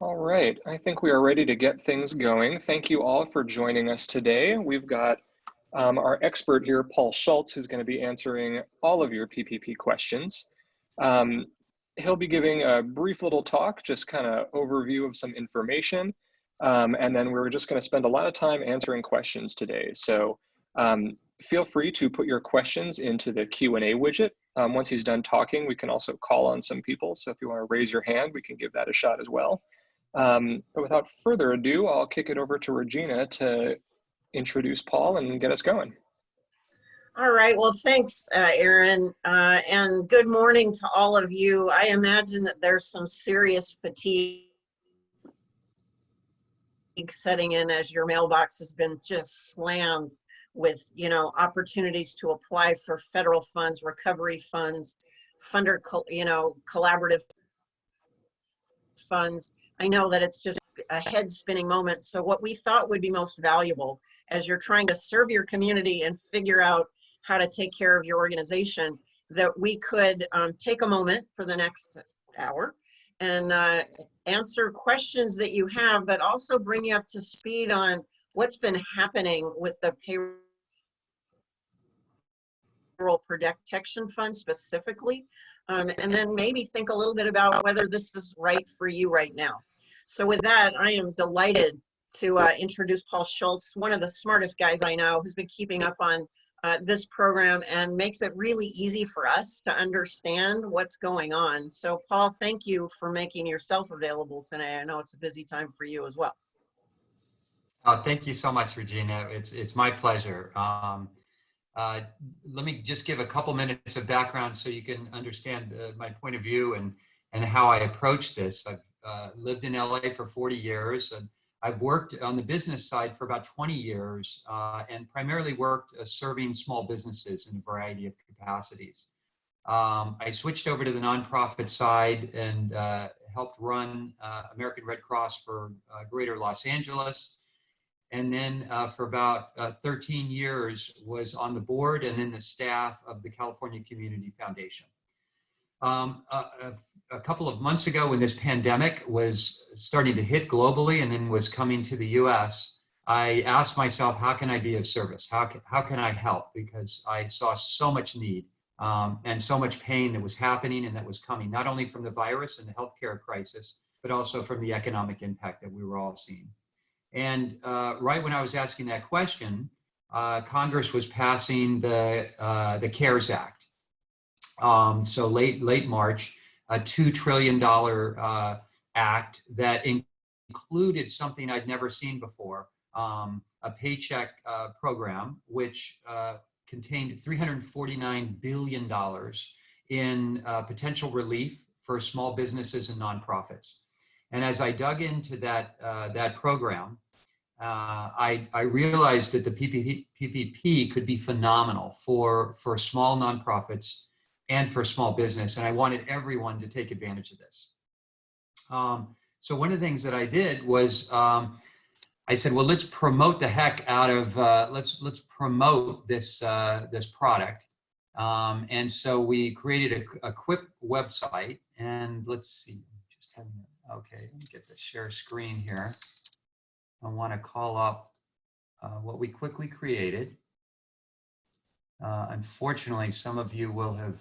All right, I think we are ready to get things going. Thank you all for joining us today. We've got our expert here, Paul Schultz, who's going to be answering all of your PPP questions. He'll be giving a brief little talk, just kind of overview of some information. And then we're just going to spend a lot of time answering questions today. So feel free to put your questions into the Q&A widget. Once he's done talking, we can also call on some people. So if you want to raise your hand, we can give that a shot as well. But without further ado, I'll kick it over to Regina to introduce Paul and get us going. All right, well, thanks, Aaron, and good morning to all of you. I imagine that there's some serious fatigue setting in as your mailbox has been just slammed with, opportunities to apply for federal funds, recovery funds, collaborative funds. I know that it's just a head spinning moment. So what we thought would be most valuable as you're trying to serve your community and figure out how to take care of your organization, that we could take a moment for the next hour and answer questions that you have, but also bring you up to speed on what's been happening with the Payroll Protection Fund specifically, and then maybe think a little bit about whether this is right for you right now. So with that, I am delighted to introduce Paul Schultz, one of the smartest guys I know, who's been keeping up on this program and makes it really easy for us to understand what's going on. So Paul, thank you for making yourself available today. I know it's a busy time for you as well. Thank you so much, Regina. It's my pleasure. Let me just give a couple minutes of background so you can understand my point of view and how I approach this. I've lived in LA for 40 years, and I've worked on the business side for about 20 years and primarily worked serving small businesses in a variety of capacities. I switched over to the nonprofit side and helped run American Red Cross for Greater Los Angeles. And then for about 13 years was on the board and then the staff of the California Community Foundation. A couple of months ago, when this pandemic was starting to hit globally and then was coming to the US, I asked myself, how can I be of service? How can I help? Because I saw so much need and so much pain that was happening and that was coming, not only from the virus and the healthcare crisis, but also from the economic impact that we were all seeing. And right when I was asking that question, Congress was passing the CARES Act. So late March, a $2 trillion act that included something I'd never seen before, a Paycheck program, which contained $349 billion in potential relief for small businesses and nonprofits. And as I dug into that program, I realized that the PPP could be phenomenal for small nonprofits and for small business, and I wanted everyone to take advantage of this. So one of the things that I did was I said, well, let's promote the heck out of let's promote this this product. And so we created a quick website, and let's see, just having okay, let me get the share screen here. I want to call up what we quickly created. Unfortunately, some of you will have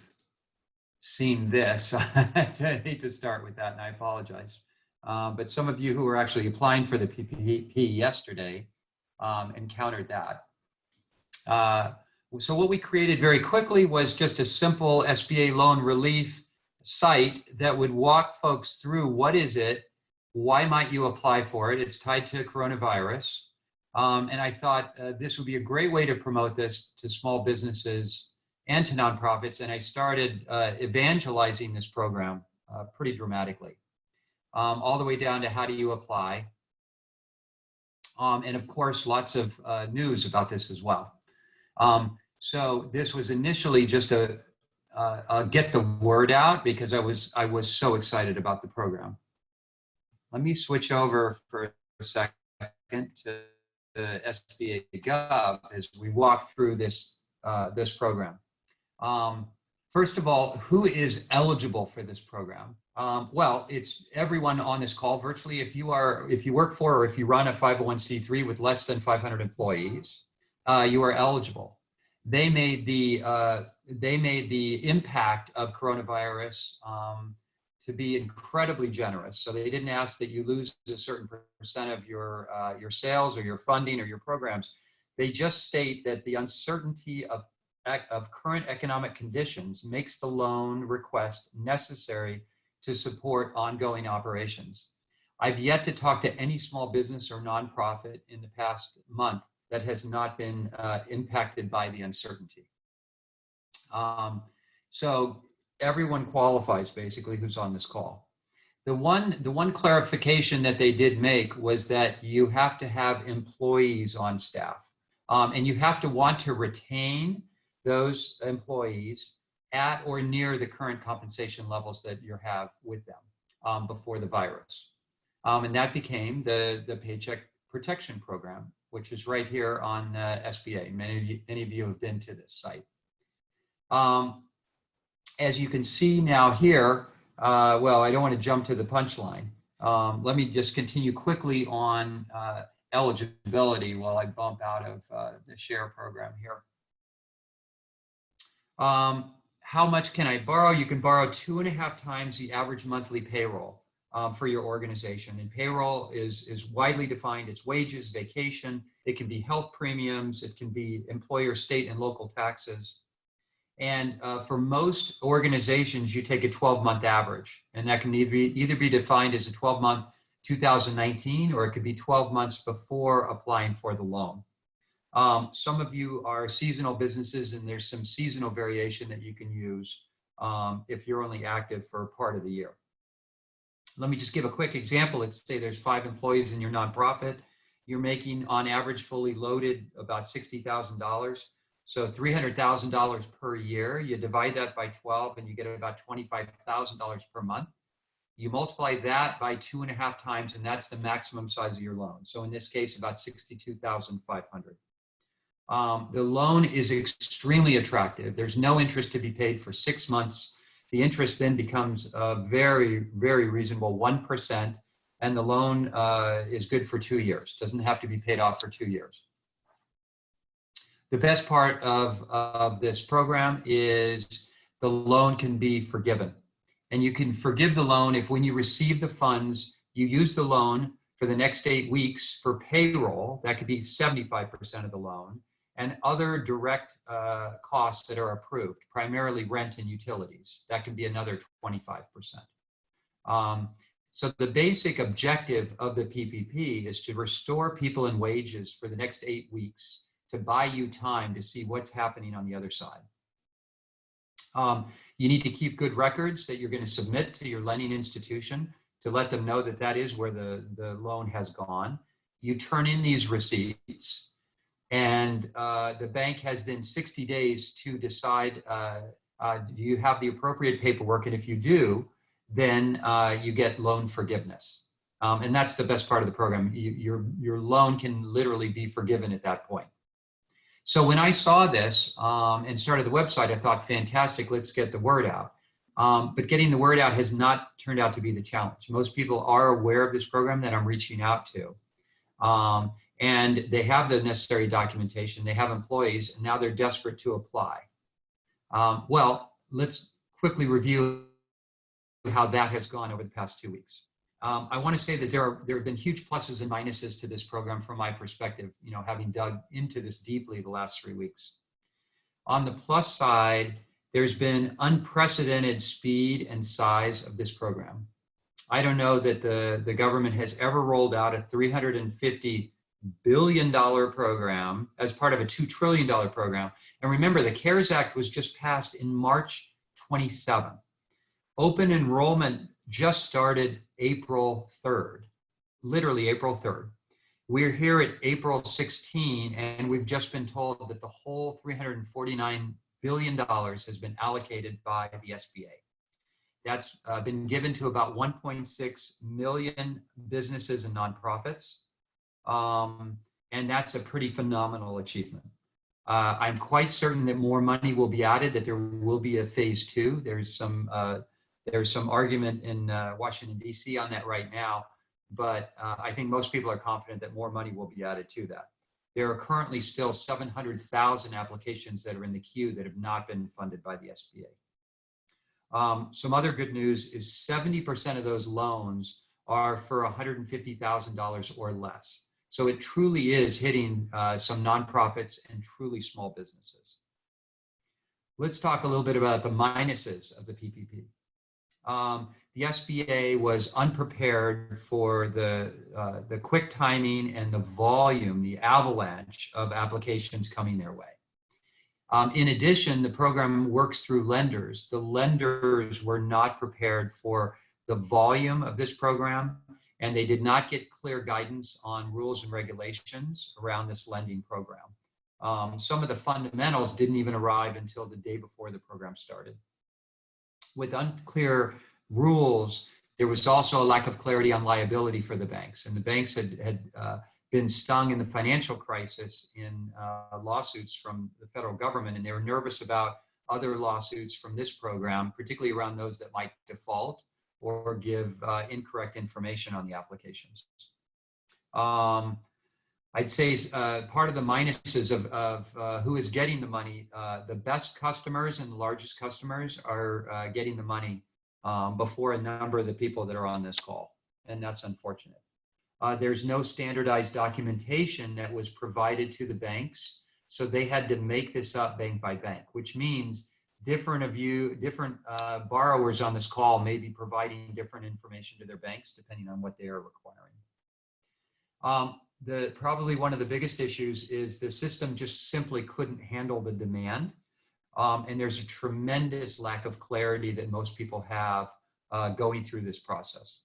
seen this. I need to start with that, and I apologize. But some of you who were actually applying for the PPP yesterday encountered that. So what we created very quickly was just a simple SBA loan relief site that would walk folks through what is it, why might you apply for it? It's tied to coronavirus. And I thought this would be a great way to promote this to small businesses and to nonprofits. And I started evangelizing this program pretty dramatically, all the way down to how do you apply. And of course, lots of news about this as well. So this was initially just a get the word out because I was so excited about the program. Let me switch over for a second to the SBA Gov as we walk through this this program. First of all, who is eligible for this program? Well, it's everyone on this call virtually. If you work for or if you run a 501c3 with less than 500 employees, you are eligible. They made the impact of coronavirus to be incredibly generous. So they didn't ask that you lose a certain percent of your sales or your funding or your programs. They just state that the uncertainty of current economic conditions makes the loan request necessary to support ongoing operations. I've yet to talk to any small business or nonprofit in the past month that has not been impacted by the uncertainty. So everyone qualifies basically who's on this call. The one clarification that they did make was that you have to have employees on staff, and you have to want to retain those employees at or near the current compensation levels that you have with them before the virus. And that became the Paycheck Protection Program, which is right here on SBA. Many of you have been to this site. As you can see now here, well, I don't want to jump to the punchline. Let me just continue quickly on eligibility while I bump out of the share program here. How much can I borrow? You can borrow 2.5 times the average monthly payroll for your organization. And payroll is widely defined. It's wages, vacation. It can be health premiums. It can be employer, state, and local taxes. And for most organizations, you take a 12-month average. And that can either be defined as a 12-month 2019, or it could be 12 months before applying for the loan. Some of you are seasonal businesses, and there's some seasonal variation that you can use if you're only active for part of the year. Let me just give a quick example. Let's say there's 5 employees in your nonprofit. You're making, on average, fully loaded, about $60,000. So $300,000 per year. You divide that by 12, and you get about $25,000 per month. You multiply that by 2.5 times, and that's the maximum size of your loan. So in this case, about $62,500. The loan is extremely attractive. There's no interest to be paid for 6 months. The interest then becomes very, very reasonable, 1%, and the loan is good for 2 years. Doesn't have to be paid off for 2 years. The best part of this program is the loan can be forgiven. And you can forgive the loan if, when you receive the funds, you use the loan for the next 8 weeks for payroll. That could be 75% of the loan, and other direct costs that are approved, primarily rent and utilities. That can be another 25%. So the basic objective of the PPP is to restore people in wages for the next 8 weeks, to buy you time to see what's happening on the other side. You need to keep good records that you're going to submit to your lending institution to let them know that that is where the loan has gone. You turn in these receipts, and the bank has then 60 days to decide, do you have the appropriate paperwork? And if you do, then you get loan forgiveness. And that's the best part of the program. Your loan can literally be forgiven at that point. So when I saw this and started the website, I thought, fantastic, let's get the word out. But getting the word out has not turned out to be the challenge. Most people are aware of this program that I'm reaching out to. And they have the necessary documentation, they have employees, and now they're desperate to apply. Well, let's quickly review how that has gone over the past 2 weeks. I want to say that there have been huge pluses and minuses to this program from my perspective, having dug into this deeply the last 3 weeks. On the plus side, there's been unprecedented speed and size of this program. I don't know that the government has ever rolled out a $350 billion program as part of a $2 trillion program. And remember, the CARES Act was just passed in March 27. Open enrollment just started April 3rd, literally April 3rd. We're here at April 16, and we've just been told that the whole $349 billion has been allocated by the SBA. That's been given to about 1.6 million businesses and nonprofits. And that's a pretty phenomenal achievement. I'm quite certain that more money will be added, that there will be a phase 2. There's some argument in Washington, D.C. on that right now, but I think most people are confident that more money will be added to that. There are currently still 700,000 applications that are in the queue that have not been funded by the SBA. Some other good news is 70% of those loans are for $150,000 or less. So it truly is hitting some nonprofits and truly small businesses. Let's talk a little bit about the minuses of the PPP. The SBA was unprepared for the quick timing and the volume, the avalanche of applications coming their way. In addition, the program works through lenders. The lenders were not prepared for the volume of this program, and they did not get clear guidance on rules and regulations around this lending program. Some of the fundamentals didn't even arrive until the day before the program started. With unclear rules, there was also a lack of clarity on liability for the banks, and the banks had been stung in the financial crisis in lawsuits from the federal government, and they were nervous about other lawsuits from this program, particularly around those that might default or give incorrect information on the applications. I'd say part of the minuses of who is getting the money, the best customers and the largest customers are getting the money before a number of the people that are on this call, and that's unfortunate. There's no standardized documentation that was provided to the banks, so they had to make this up bank by bank, which means different borrowers on this call may be providing different information to their banks depending on what they are requiring. Probably one of the biggest issues is the system just simply couldn't handle the demand, and there's a tremendous lack of clarity that most people have going through this process.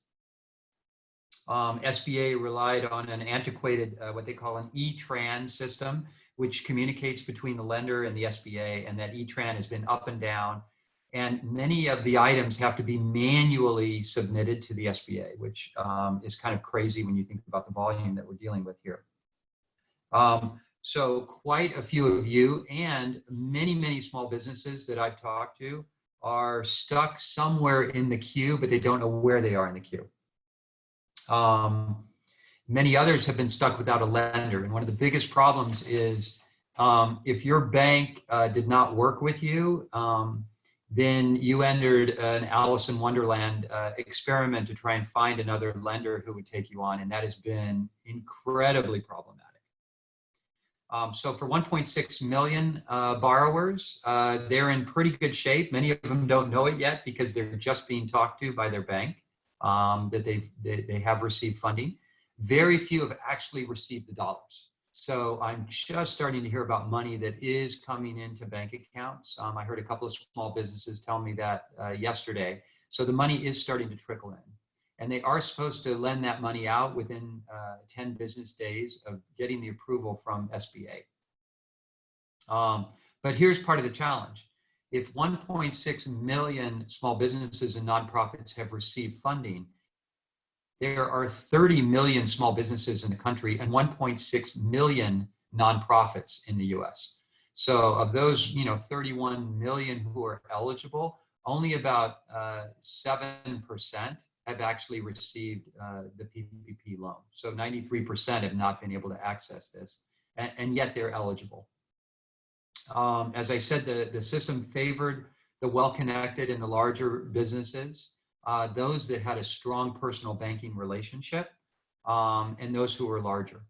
SBA relied on an antiquated, what they call an E-Tran system, which communicates between the lender and the SBA, and that E-Tran has been up and down. And many of the items have to be manually submitted to the SBA, which is kind of crazy when you think about the volume that we're dealing with here. So quite a few of you and many, many small businesses that I've talked to are stuck somewhere in the queue, but they don't know where they are in the queue. Many others have been stuck without a lender. And one of the biggest problems is if your bank did not work with you, then you entered an Alice in Wonderland experiment to try and find another lender who would take you on. And that has been incredibly problematic. So for 1.6 million borrowers, they're in pretty good shape. Many of them don't know it yet because they're just being talked to by their bank that they have received funding. Very few have actually received the dollars. So I'm just starting to hear about money that is coming into bank accounts. I heard a couple of small businesses tell me that yesterday. So the money is starting to trickle in. And they are supposed to lend that money out within 10 business days of getting the approval from SBA. But here's part of the challenge. If 1.6 million small businesses and nonprofits have received funding, there are 30 million small businesses in the country and 1.6 million nonprofits in the US. So of those, 31 million who are eligible, only about 7% have actually received the PPP loan. So 93% have not been able to access this, and yet they're eligible. As I said, the system favored the well-connected and the larger businesses, those that had a strong personal banking relationship, and those who were larger.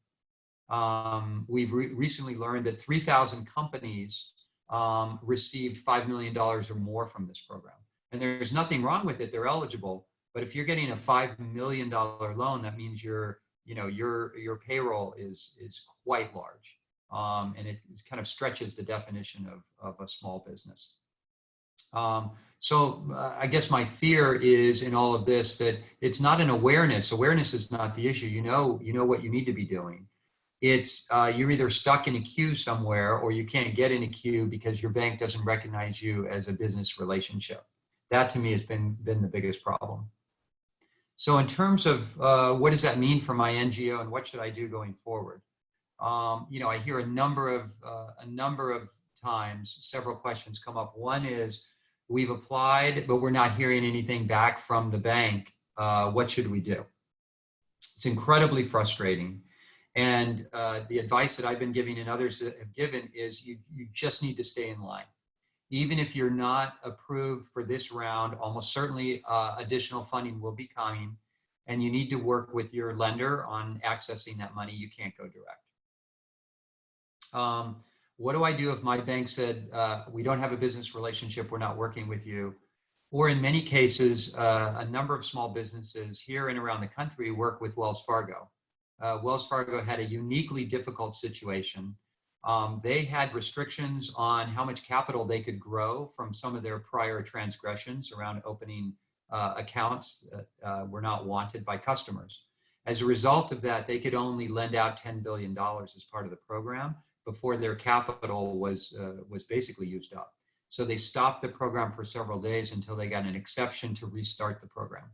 We've recently learned that 3,000 companies received $5 million or more from this program. And there's nothing wrong with it, they're eligible. But if you're getting a $5 million loan, that means your payroll is quite large. And it kind of stretches the definition of a small business. So I guess my fear is in all of this that it's not an awareness. Awareness is not the issue. You know what you need to be doing. It's you're either stuck in a queue somewhere or you can't get in a queue because your bank doesn't recognize you as a business relationship. That to me has been the biggest problem. So in terms of what does that mean for my NGO and what should I do going forward? you know, I hear a number of times, several questions come up. One is, we've applied, but we're not hearing anything back from the bank. What should we do? It's incredibly frustrating. And the advice that I've been giving and others have given is you just need to stay in line. Even if you're not approved for this round, almost certainly additional funding will be coming, and you need to work with your lender on accessing that money. You can't go direct. What do I do if my bank said, we don't have a business relationship, we're not working with you? Or in many cases, a number of small businesses here and around the country work with Wells Fargo. Wells Fargo had a uniquely difficult situation. They had restrictions on how much capital they could grow from some of their prior transgressions around opening accounts that were not wanted by customers. As a result of that, they could only lend out $10 billion as part of the program before their capital was basically used up. So they stopped the program for several days until they got an exception to restart the program.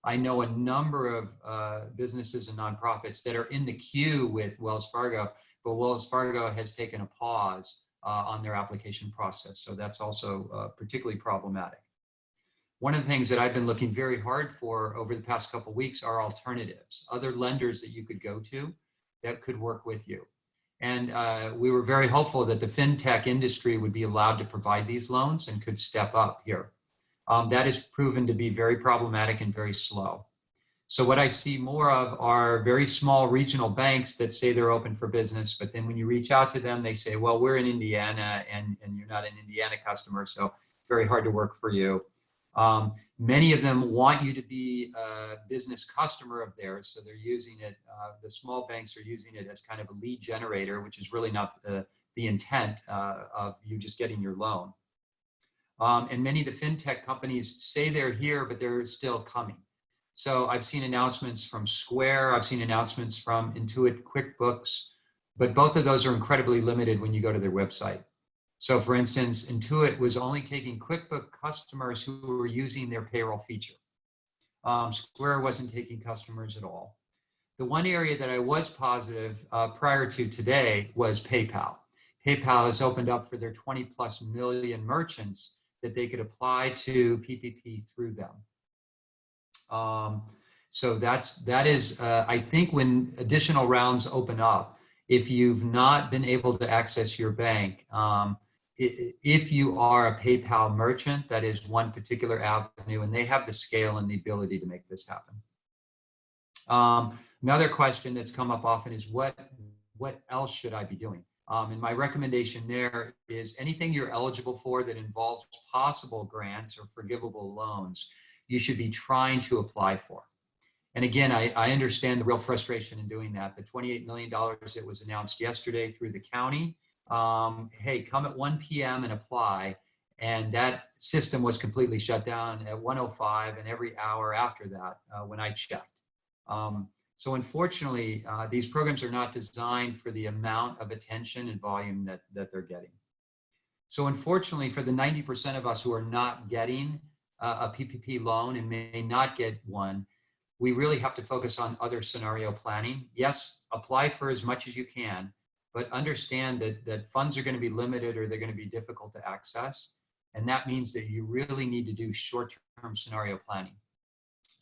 I know a number of businesses and nonprofits that are in the queue with Wells Fargo, but Wells Fargo has taken a pause on their application process. So that's also particularly problematic. One of the things that I've been looking very hard for over the past couple of weeks are alternatives, other lenders that you could go to that could work with you. And we were very hopeful that the fintech industry would be allowed to provide these loans and could step up here. That has proven to be very problematic and very slow. So what I see more of are very small regional banks that say they're open for business, but then when you reach out to them, they say, well, we're in Indiana and you're not an Indiana customer, so it's very hard to work for you. Many of them want you to be a business customer of theirs, so they're using it, the small banks are using it as kind of a lead generator, which is really not the intent of you just getting your loan. And many of the fintech companies say they're here, but they're still coming. So I've seen announcements from Square, I've seen announcements from Intuit QuickBooks, but both of those are incredibly limited when you go to their website. So for instance, Intuit was only taking QuickBooks customers who were using their payroll feature. Square wasn't taking customers at all. The one area that I was positive prior to today was PayPal. PayPal has opened up for their 20+ million merchants that they could apply to PPP through them. So that is, I think when additional rounds open up, if you've not been able to access your bank, if you are a PayPal merchant, that is one particular avenue, and they have the scale and the ability to make this happen. Another question that's come up often is what else should I be doing? And my recommendation there is anything you're eligible for that involves possible grants or forgivable loans, you should be trying to apply for. And again, I understand the real frustration in doing that. The $28 million that was announced yesterday through the county, hey, come at 1 p.m. and apply. And that system was completely shut down at 1:05 and every hour after that when I checked. So unfortunately, these programs are not designed for the amount of attention and volume that they're getting. So unfortunately, for the 90% of us who are not getting a PPP loan and may not get one, we really have to focus on other scenario planning. Yes, apply for as much as you can, but understand that funds are going to be limited or they're going to be difficult to access. And that means that you really need to do short-term scenario planning.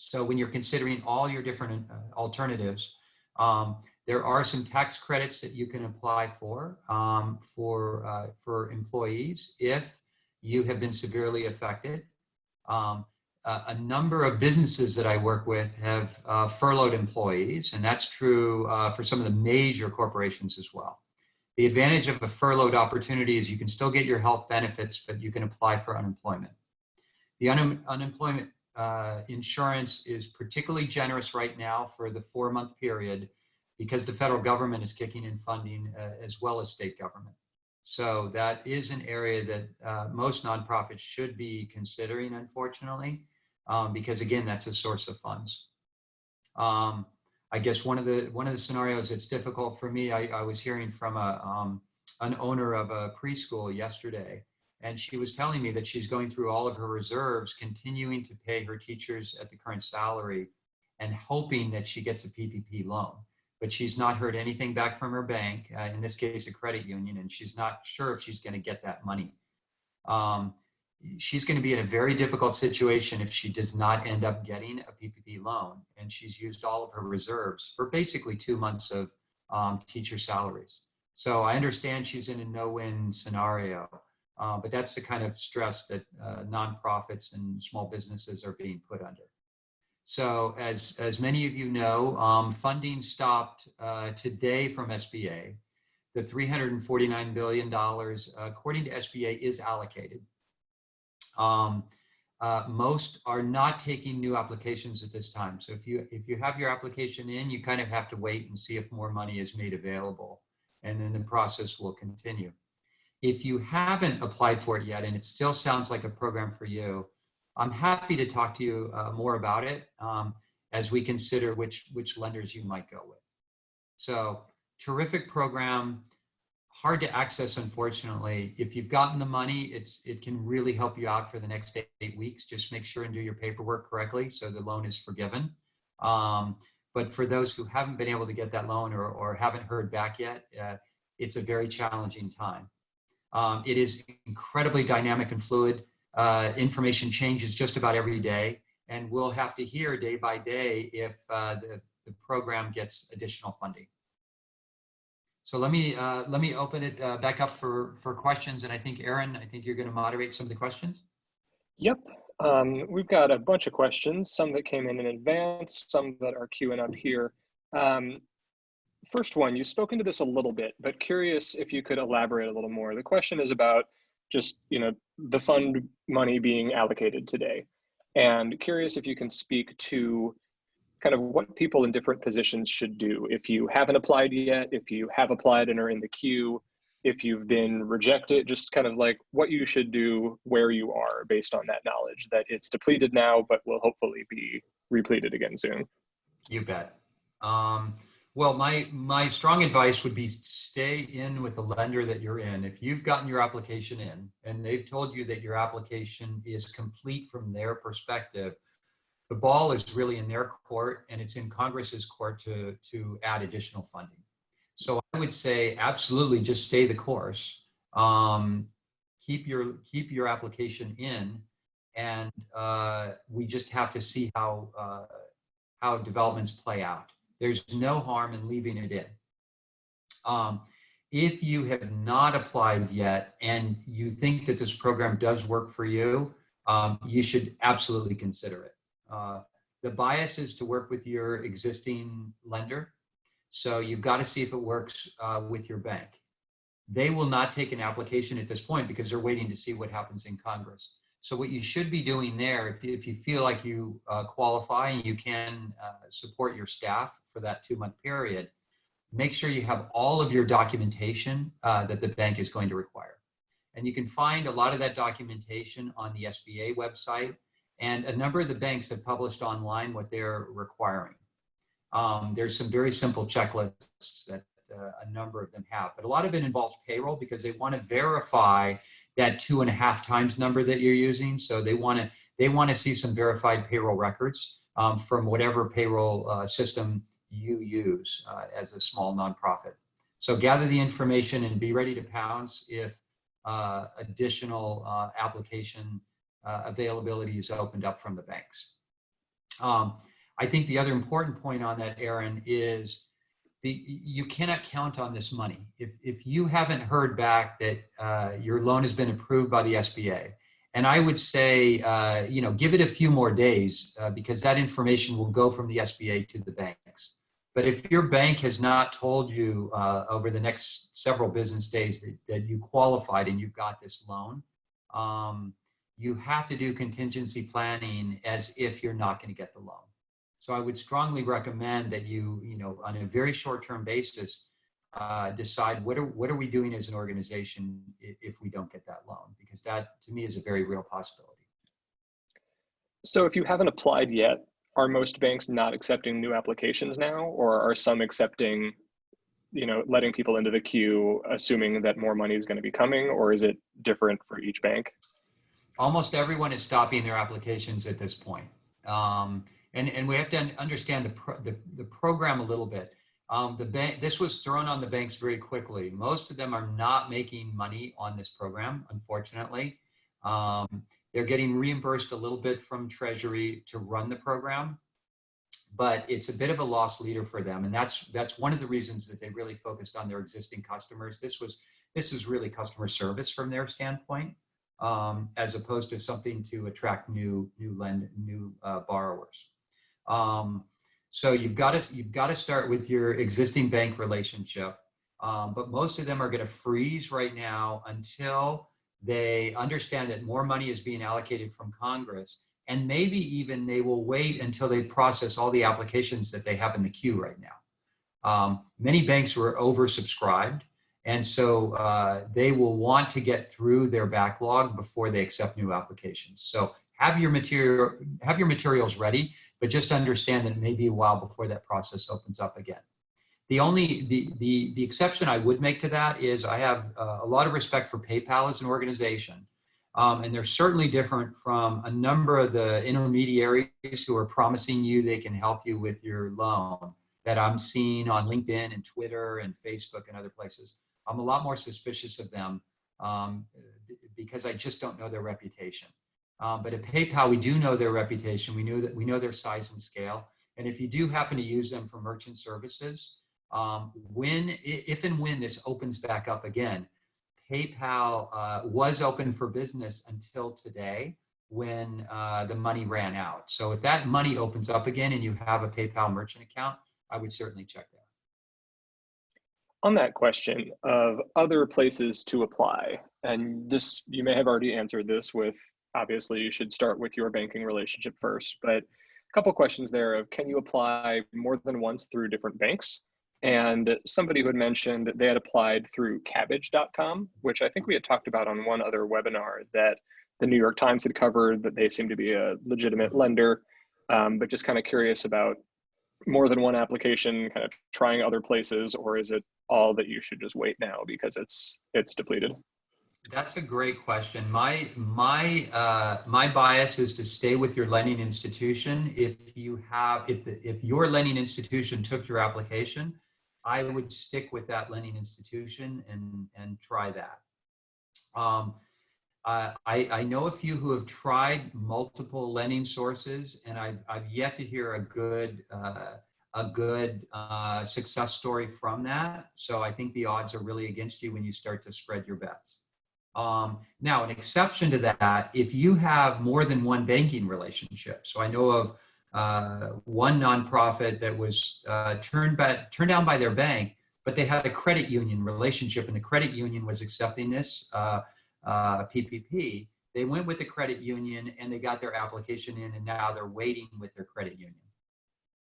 So when you're considering all your different alternatives, there are some tax credits that you can apply for employees if you have been severely affected. A number of businesses that I work with have furloughed employees, and that's true for some of the major corporations as well. The advantage of a furloughed opportunity is you can still get your health benefits, but you can apply for unemployment. The unemployment insurance is particularly generous right now for the 4-month period because the federal government is kicking in funding as well as state government. So that is an area that most nonprofits should be considering, unfortunately, because again, that's a source of funds. I guess one of the scenarios that's difficult for me, I was hearing from an owner of a preschool yesterday, and she was telling me that she's going through all of her reserves, continuing to pay her teachers at the current salary and hoping that she gets a PPP loan. but she's not heard anything back from her bank, in this case, a credit union, and she's not sure if she's going to get that money. She's going to be in a very difficult situation if she does not end up getting a PPP loan, and she's used all of her reserves for basically 2 months of teacher salaries. So I understand she's in a no-win scenario, but that's the kind of stress that nonprofits and small businesses are being put under. So as many of you know, funding stopped today from SBA. The $349 billion, according to SBA, is allocated. Most are not taking new applications at this time. So if you have your application in, you kind of have to wait and see if more money is made available, and then the process will continue. If you haven't applied for it yet, and it still sounds like a program for you, I'm happy to talk to you more about it as we consider which lenders you might go with. So terrific program, hard to access, unfortunately. If you've gotten the money, it can really help you out for the next 8 weeks. Just make sure and do your paperwork correctly so the loan is forgiven. But for those who haven't been able to get that loan or haven't heard back yet, it's a very challenging time. It is incredibly dynamic and fluid. Information changes just about every day, and we'll have to hear day by day if the program gets additional funding. So let me open it back up for questions, and I think Aaron, you're going to moderate some of the questions. Yep, we've got a bunch of questions, some that came in advance, some that are queuing up here. First one, you've spoken to this a little bit, but curious if you could elaborate a little more. The question is about just, the fund money being allocated today, and curious if you can speak to kind of what people in different positions should do. If you haven't applied yet, if you have applied and are in the queue, if you've been rejected, just kind of like what you should do where you are based on that knowledge that it's depleted now, but will hopefully be repleted again soon. You bet. Well, my strong advice would be stay in with the lender that you're in. If you've gotten your application in and they've told you that your application is complete from their perspective, the ball is really in their court, and it's in Congress's court to add additional funding. So I would say absolutely just stay the course. Keep your application in, and we just have to see how developments play out. There's no harm in leaving it in. If you have not applied yet and you think that this program does work for you, you should absolutely consider it. The bias is to work with your existing lender. So you've got to see if it works with your bank. They will not take an application at this point because they're waiting to see what happens in Congress. So what you should be doing there, if you feel like you qualify and you can support your staff for that 2-month period, make sure you have all of your documentation that the bank is going to require. And you can find a lot of that documentation on the SBA website, and a number of the banks have published online what they're requiring. There's some very simple checklists that a number of them have, but a lot of it involves payroll because they want to verify that 2.5 times number that you're using. So they want to see some verified payroll records from whatever payroll system you use as a small nonprofit. So gather the information and be ready to pounce if additional application availability is opened up from the banks. I think the other important point on that, Aaron, is you cannot count on this money. If you haven't heard back that your loan has been approved by the SBA, and I would say, give it a few more days because that information will go from the SBA to the banks. But if your bank has not told you over the next several business days that you qualified and you've got this loan, you have to do contingency planning as if you're not going to get the loan. So I would strongly recommend that you on a very short-term basis, decide what are we doing as an organization if we don't get that loan, because that to me is a very real possibility. So if you haven't applied yet, are most banks not accepting new applications now, or are some accepting, letting people into the queue, assuming that more money is going to be coming, or is it different for each bank? Almost everyone is stopping their applications at this point. And we have to understand the program a little bit. This was thrown on the banks very quickly. Most of them are not making money on this program, unfortunately. They're getting reimbursed a little bit from Treasury to run the program, but it's a bit of a lost leader for them. And that's one of the reasons that they really focused on their existing customers. This was really customer service from their standpoint, as opposed to something to attract new borrowers. So you've got to start with your existing bank relationship, but most of them are going to freeze right now until they understand that more money is being allocated from Congress, and maybe even they will wait until they process all the applications that they have in the queue right now. Many banks were oversubscribed, and so they will want to get through their backlog before they accept new applications. So have your materials ready, but just understand that it may be a while before that process opens up again. The exception I would make to that is I have a lot of respect for PayPal as an organization. And they're certainly different from a number of the intermediaries who are promising you they can help you with your loan that I'm seeing on LinkedIn and Twitter and Facebook and other places. I'm a lot more suspicious of them because I just don't know their reputation. But at PayPal, we do know their reputation. We know their size and scale. And if you do happen to use them for merchant services, if and when this opens back up again, PayPal was open for business until today when the money ran out. So if that money opens up again and you have a PayPal merchant account, I would certainly check that. On that question of other places to apply, and this, you may have already answered this with, obviously you should start with your banking relationship first, but a couple questions there of, can you apply more than once through different banks? And somebody who had mentioned that they had applied through cabbage.com, which I think we had talked about on one other webinar that the New York Times had covered, that they seem to be a legitimate lender, but just kind of curious about more than one application, kind of trying other places, or is it all that you should just wait now because it's depleted? That's a great question. My bias is to stay with your lending institution. If your lending institution took your application, I would stick with that lending institution and try that. I know a few who have tried multiple lending sources, and I've yet to hear a good success story from that. So I think the odds are really against you when you start to spread your bets. Now, an exception to that, if you have more than one banking relationship. So I know of one nonprofit that was turned down by their bank, but they had a credit union relationship, and the credit union was accepting this PPP. They went with the credit union and they got their application in, and now they're waiting with their credit union.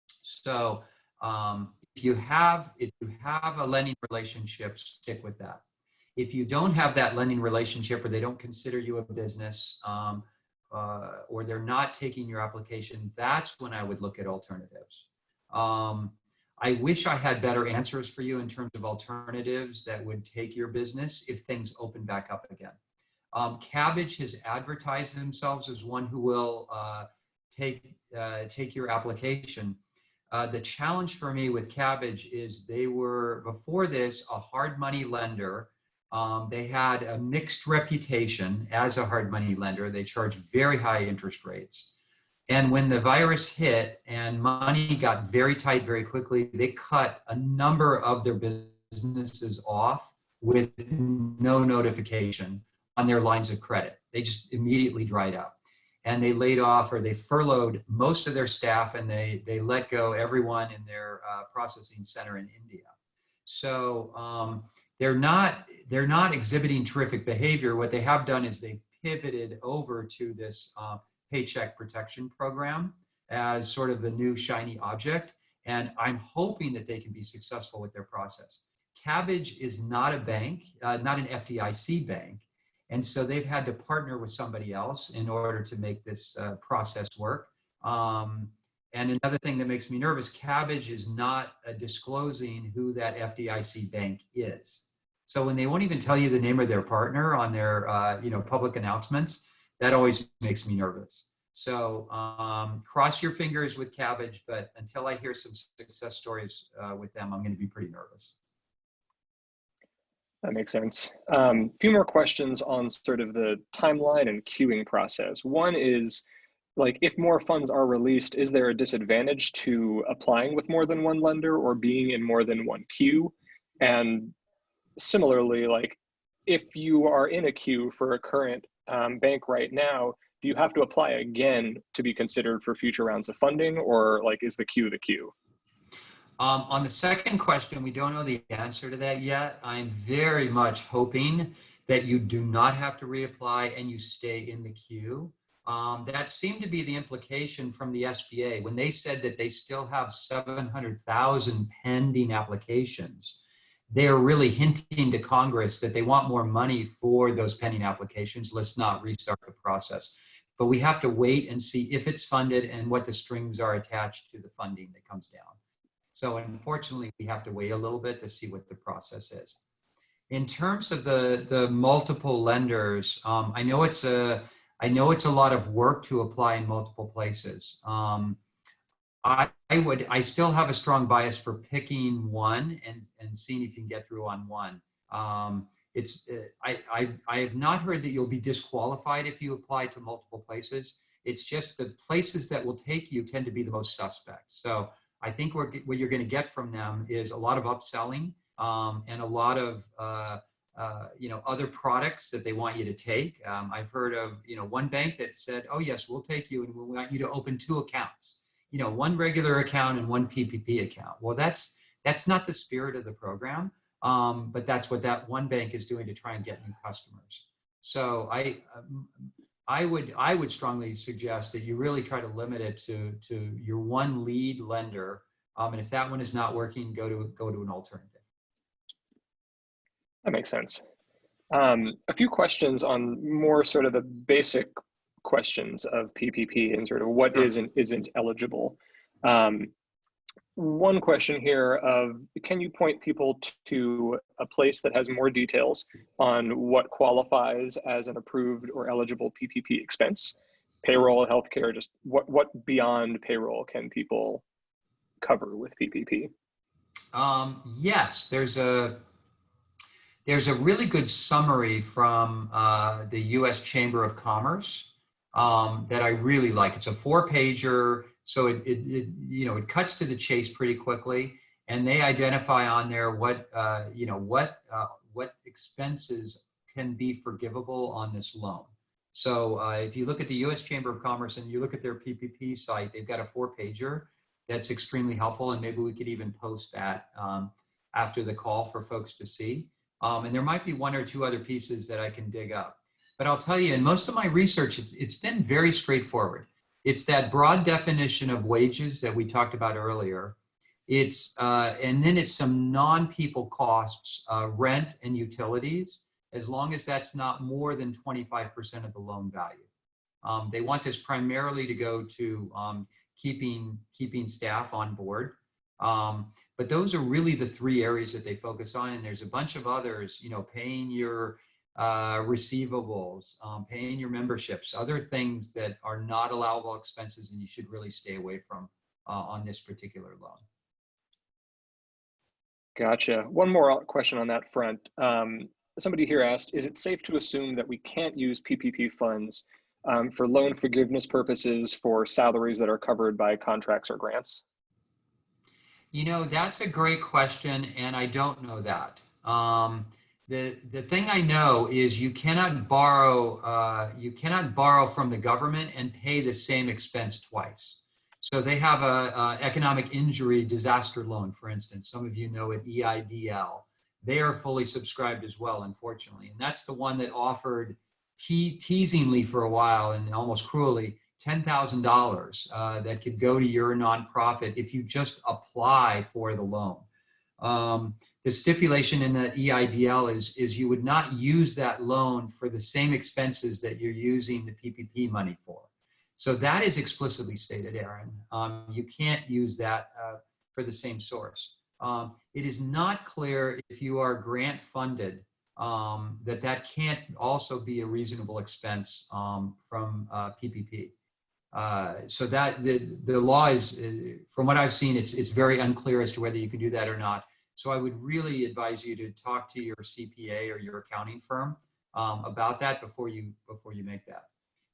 So if you have a lending relationship, stick with that. If you don't have that lending relationship, or they don't consider you a business, or they're not taking your application, that's when I would look at alternatives. I wish I had better answers for you in terms of alternatives that would take your business if things open back up again. Cabbage has advertised themselves as one who will take your application. The challenge for me with Cabbage is they were, before this, a hard money lender. They had a mixed reputation as a hard money lender. They charged very high interest rates. And when the virus hit and money got very tight very quickly, they cut a number of their businesses off with no notification on their lines of credit. They just immediately dried up. And they laid off, or they furloughed most of their staff, and they let go everyone in their processing center in India. So they're not exhibiting terrific behavior. What they have done is they've pivoted over to this Paycheck protection program as sort of the new shiny object. And I'm hoping that they can be successful with their process. Cabbage is not a bank, not an FDIC bank. And so they've had to partner with somebody else in order to make this process work. And another thing that makes me nervous, Cabbage is not disclosing who that FDIC bank is. So when they won't even tell you the name of their partner on their public announcements, that always makes me nervous. So cross your fingers with Cabbage, but until I hear some success stories with them, I'm going to be pretty nervous. That makes sense. A few more questions on sort of the timeline and queuing process. One is, like, if more funds are released, is there a disadvantage to applying with more than one lender or being in more than one queue? And similarly, like, if you are in a queue for a current bank right now, do you have to apply again to be considered for future rounds of funding, or like, is the queue the queue? On the second question, we don't know the answer to that yet. I'm very much hoping that you do not have to reapply and you stay in the queue. That seemed to be the implication from the SBA when they said that they still have 700,000 pending applications. They're really hinting to Congress that they want more money for those pending applications. Let's not restart the process. But we have to wait and see if it's funded and what the strings are attached to the funding that comes down. So unfortunately, we have to wait a little bit to see what the process is. In terms of the multiple lenders, I know it's a lot of work to apply in multiple places. I still have a strong bias for picking one and seeing if you can get through on one. I have not heard that you'll be disqualified if you apply to multiple places. It's just the places that will take you tend to be the most suspect. So I think what you're going to get from them is a lot of upselling and a lot of other products that they want you to take. I've heard of one bank that said, "Oh yes, we'll take you, and we want you to open 2 accounts. One regular account and one PPP account." Well, that's not the spirit of the program, but that's what that one bank is doing to try and get new customers. So I would strongly suggest that you really try to limit it to your one lead lender, and if that one is not working, go to an alternative. That makes sense. A few questions on more sort of the basic questions of PPP and sort of what Sure. is and isn't eligible. One question here of, can you point people to a place that has more details on what qualifies as an approved or eligible PPP expense? Payroll, healthcare, just what beyond payroll can people cover with PPP? Yes, there's a really good summary from the U.S. Chamber of Commerce that I really like. It's a 4-pager, so it cuts to the chase pretty quickly, and they identify on there what expenses can be forgivable on this loan. So if you look at the U.S. Chamber of Commerce and you look at their PPP site, they've got a 4-pager that's extremely helpful, and maybe we could even post that after the call for folks to see. And there might be 1 or 2 other pieces that I can dig up. But I'll tell you, in most of my research, it's been very straightforward. It's that broad definition of wages that we talked about earlier. And then it's some non-people costs, rent and utilities, as long as that's not more than 25% of the loan value. They want this primarily to go to keeping staff on board. But those are really the 3 areas that they focus on. And there's a bunch of others, paying your receivables, paying your memberships, other things that are not allowable expenses and you should really stay away from on this particular loan. Gotcha. One more question on that front. Somebody here asked, is it safe to assume that we can't use PPP funds for loan forgiveness purposes for salaries that are covered by contracts or grants? That's a great question, and I don't know that. The thing I know is you cannot borrow from the government and pay the same expense twice. So they have a economic injury disaster loan, for instance. Some of you know it, EIDL. They are fully subscribed as well, unfortunately, and that's the one that offered teasingly for a while and almost cruelly $10,000 that could go to your nonprofit if you just apply for the loan. The stipulation in the EIDL is you would not use that loan for the same expenses that you're using the PPP money for. So that is explicitly stated, Aaron. You can't use that for the same source. It is not clear if you are grant funded that can't also be a reasonable expense from PPP. So that the law is, from what I've seen, it's very unclear as to whether you can do that or not. So I would really advise you to talk to your CPA or your accounting firm about that before you make that.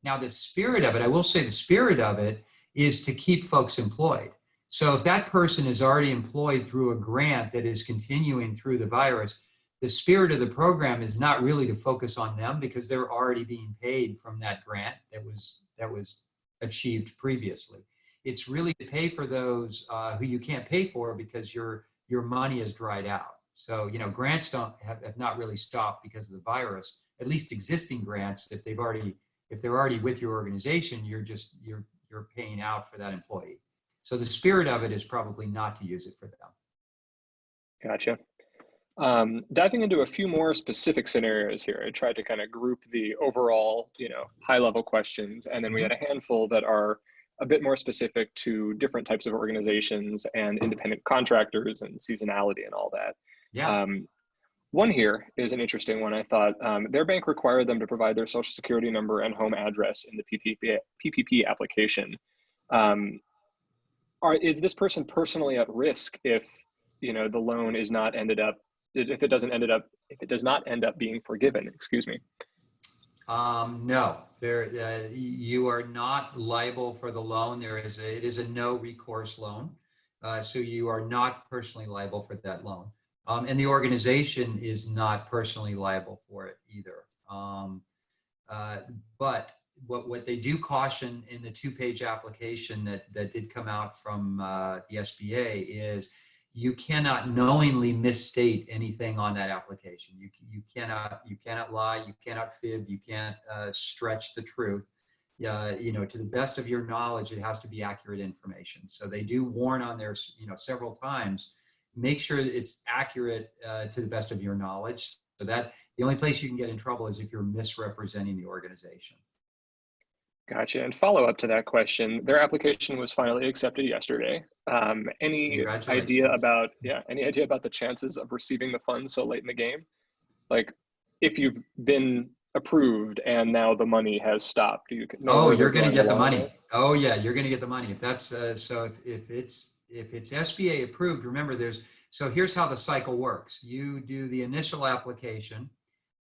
Now, the spirit of it, I will say the spirit of it is to keep folks employed. So if that person is already employed through a grant that is continuing through the virus, the spirit of the program is not really to focus on them because they're already being paid from that grant that was achieved previously. It's really to pay for those who you can't pay for because your money is dried out. So, you know, grants have not really stopped because of the virus. At least existing grants, if they're already with your organization, you're paying out for that employee. So the spirit of it is probably not to use it for them. Gotcha. Diving into a few more specific scenarios here, I tried to kind of group the overall, high-level questions, and then we had a handful that are a bit more specific to different types of organizations and independent contractors and seasonality and all that. Yeah. One here is an interesting one. I thought their bank required them to provide their social security number and home address in the PPP application. Is this person personally at risk if the loan is not if it does not end up being forgiven? Excuse me. No, you are not liable for the loan. It is a no recourse loan, so you are not personally liable for that loan, and the organization is not personally liable for it either. But what they do caution in the 2-page application that did come out from the SBA is you cannot knowingly misstate anything on that application. You cannot lie, you cannot fib, you can't stretch the truth. To the best of your knowledge, it has to be accurate information. So they do warn on there, several times, make sure that it's accurate to the best of your knowledge. So that the only place you can get in trouble is if you're misrepresenting the organization. Gotcha. And follow up to that question, their application was finally accepted yesterday. Any idea about the chances of receiving the funds so late in the game? Like, if you've been approved and now the money has stopped, do you know? Oh, you're going to get the money. Oh yeah, you're going to get the money. If that's so, if it's SBA approved, remember so here's how the cycle works. You do the initial application.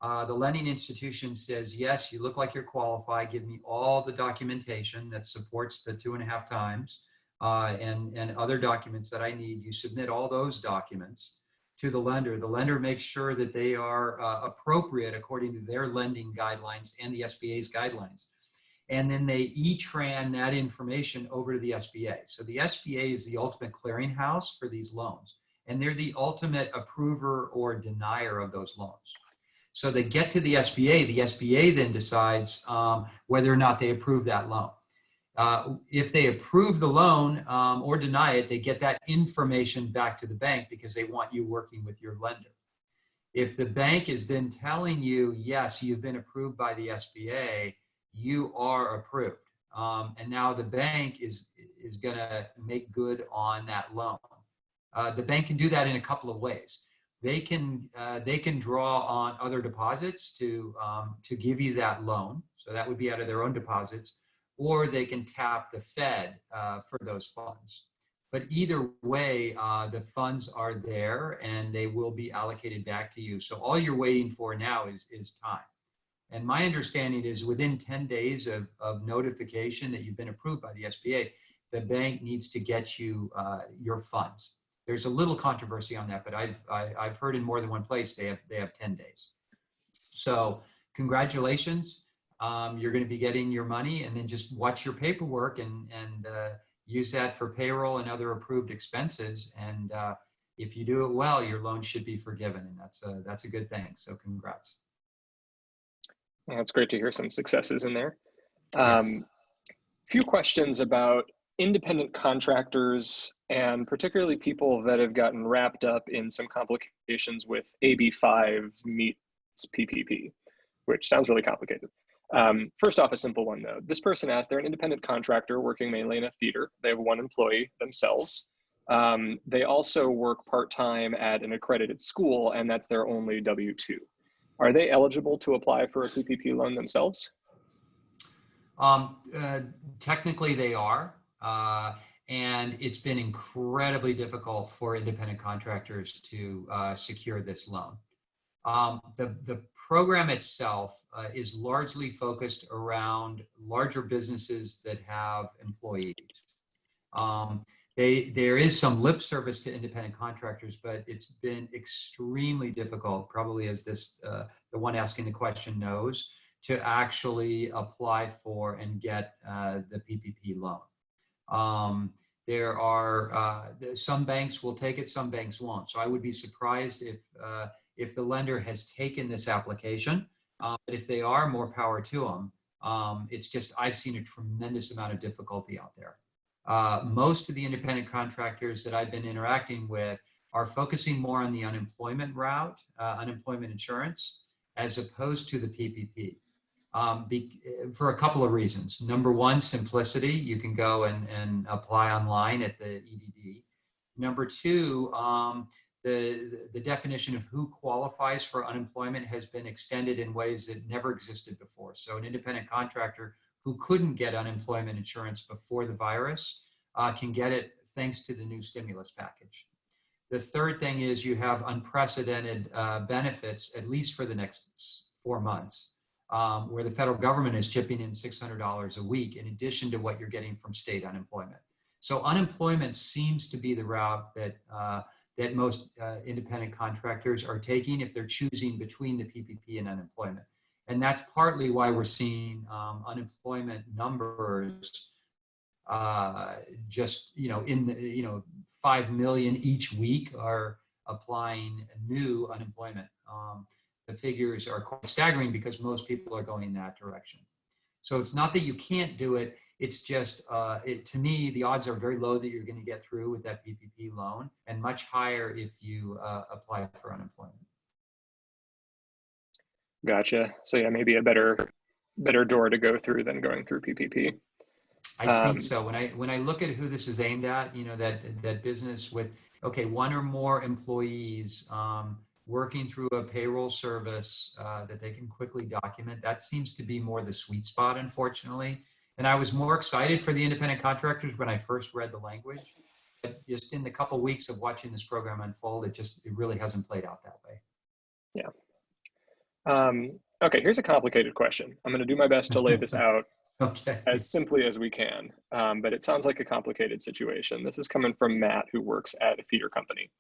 The lending institution says, yes, you look like you're qualified. Give me all the documentation that supports the 2.5 times and other documents that I need. You submit all those documents to the lender. The lender makes sure that they are appropriate according to their lending guidelines and the SBA's guidelines. And then they e-tran that information over to the SBA. So the SBA is the ultimate clearinghouse for these loans. And they're the ultimate approver or denier of those loans. So they get to the SBA then decides whether or not they approve that loan. If they approve the loan or deny it, they get that information back to the bank because they want you working with your lender. If the bank is then telling you, yes, you've been approved by the SBA, you are approved. And now the bank is going to make good on that loan. The bank can do that in a couple of ways. They can draw on other deposits to give you that loan. So that would be out of their own deposits, or they can tap the Fed for those funds. But either way, the funds are there and they will be allocated back to you. So all you're waiting for now is time. And my understanding is within 10 days of notification that you've been approved by the SBA, the bank needs to get you your funds. There's a little controversy on that, but I've heard in more than one place they have 10 days. So congratulations, you're going to be getting your money, and then just watch your paperwork and use that for payroll and other approved expenses. And if you do it well, your loan should be forgiven, and that's a good thing. So congrats. Well, it's great to hear some successes in there. Yes. Few questions about independent contractors, and particularly people that have gotten wrapped up in some complications with AB5 meets PPP, which sounds really complicated. First off, a simple one though. This person asked, they're an independent contractor working mainly in a theater. They have one employee themselves. They also work part-time at an accredited school, and that's their only W-2. Are they eligible to apply for a PPP loan themselves? Technically they are, and it's been incredibly difficult for independent contractors to secure this loan. The program itself is largely focused around larger businesses that have employees. There is some lip service to independent contractors, but it's been extremely difficult, probably as the one asking the question knows, to actually apply for and get the PPP loan. There are some banks will take it, some banks won't. So I would be surprised if the lender has taken this application. But if they are, more power to them. It's just I've seen a tremendous amount of difficulty out there. Most of the independent contractors that I've been interacting with are focusing more on the unemployment route, unemployment insurance, as opposed to the PPP. For a couple of reasons. Number one, simplicity. You can go and apply online at the EDD. Number two, the definition of who qualifies for unemployment has been extended in ways that never existed before. So an independent contractor who couldn't get unemployment insurance before the virus can get it thanks to the new stimulus package. The third thing is you have unprecedented benefits, at least for the next 4 months. Where the federal government is chipping in $600 a week in addition to what you're getting from state unemployment. So unemployment seems to be the route that most independent contractors are taking if they're choosing between the PPP and unemployment. And that's partly why we're seeing unemployment numbers just, in the, 5 million each week are applying new unemployment. The figures are quite staggering because most people are going in that direction. So it's not that you can't do it. It's just, to me, the odds are very low that you're going to get through with that PPP loan and much higher if you apply for unemployment. Gotcha. So yeah, maybe a better door to go through than going through PPP. I think so. When I look at who this is aimed at, that business with, okay, one or more employees, working through a payroll service that they can quickly document. That seems to be more the sweet spot, unfortunately. And I was more excited for the independent contractors when I first read the language. But just in the couple of weeks of watching this program unfold, it really hasn't played out that way. Yeah. Okay, here's a complicated question. I'm going to do my best to lay this out as simply as we can, but it sounds like a complicated situation. This is coming from Matt, who works at a theater company.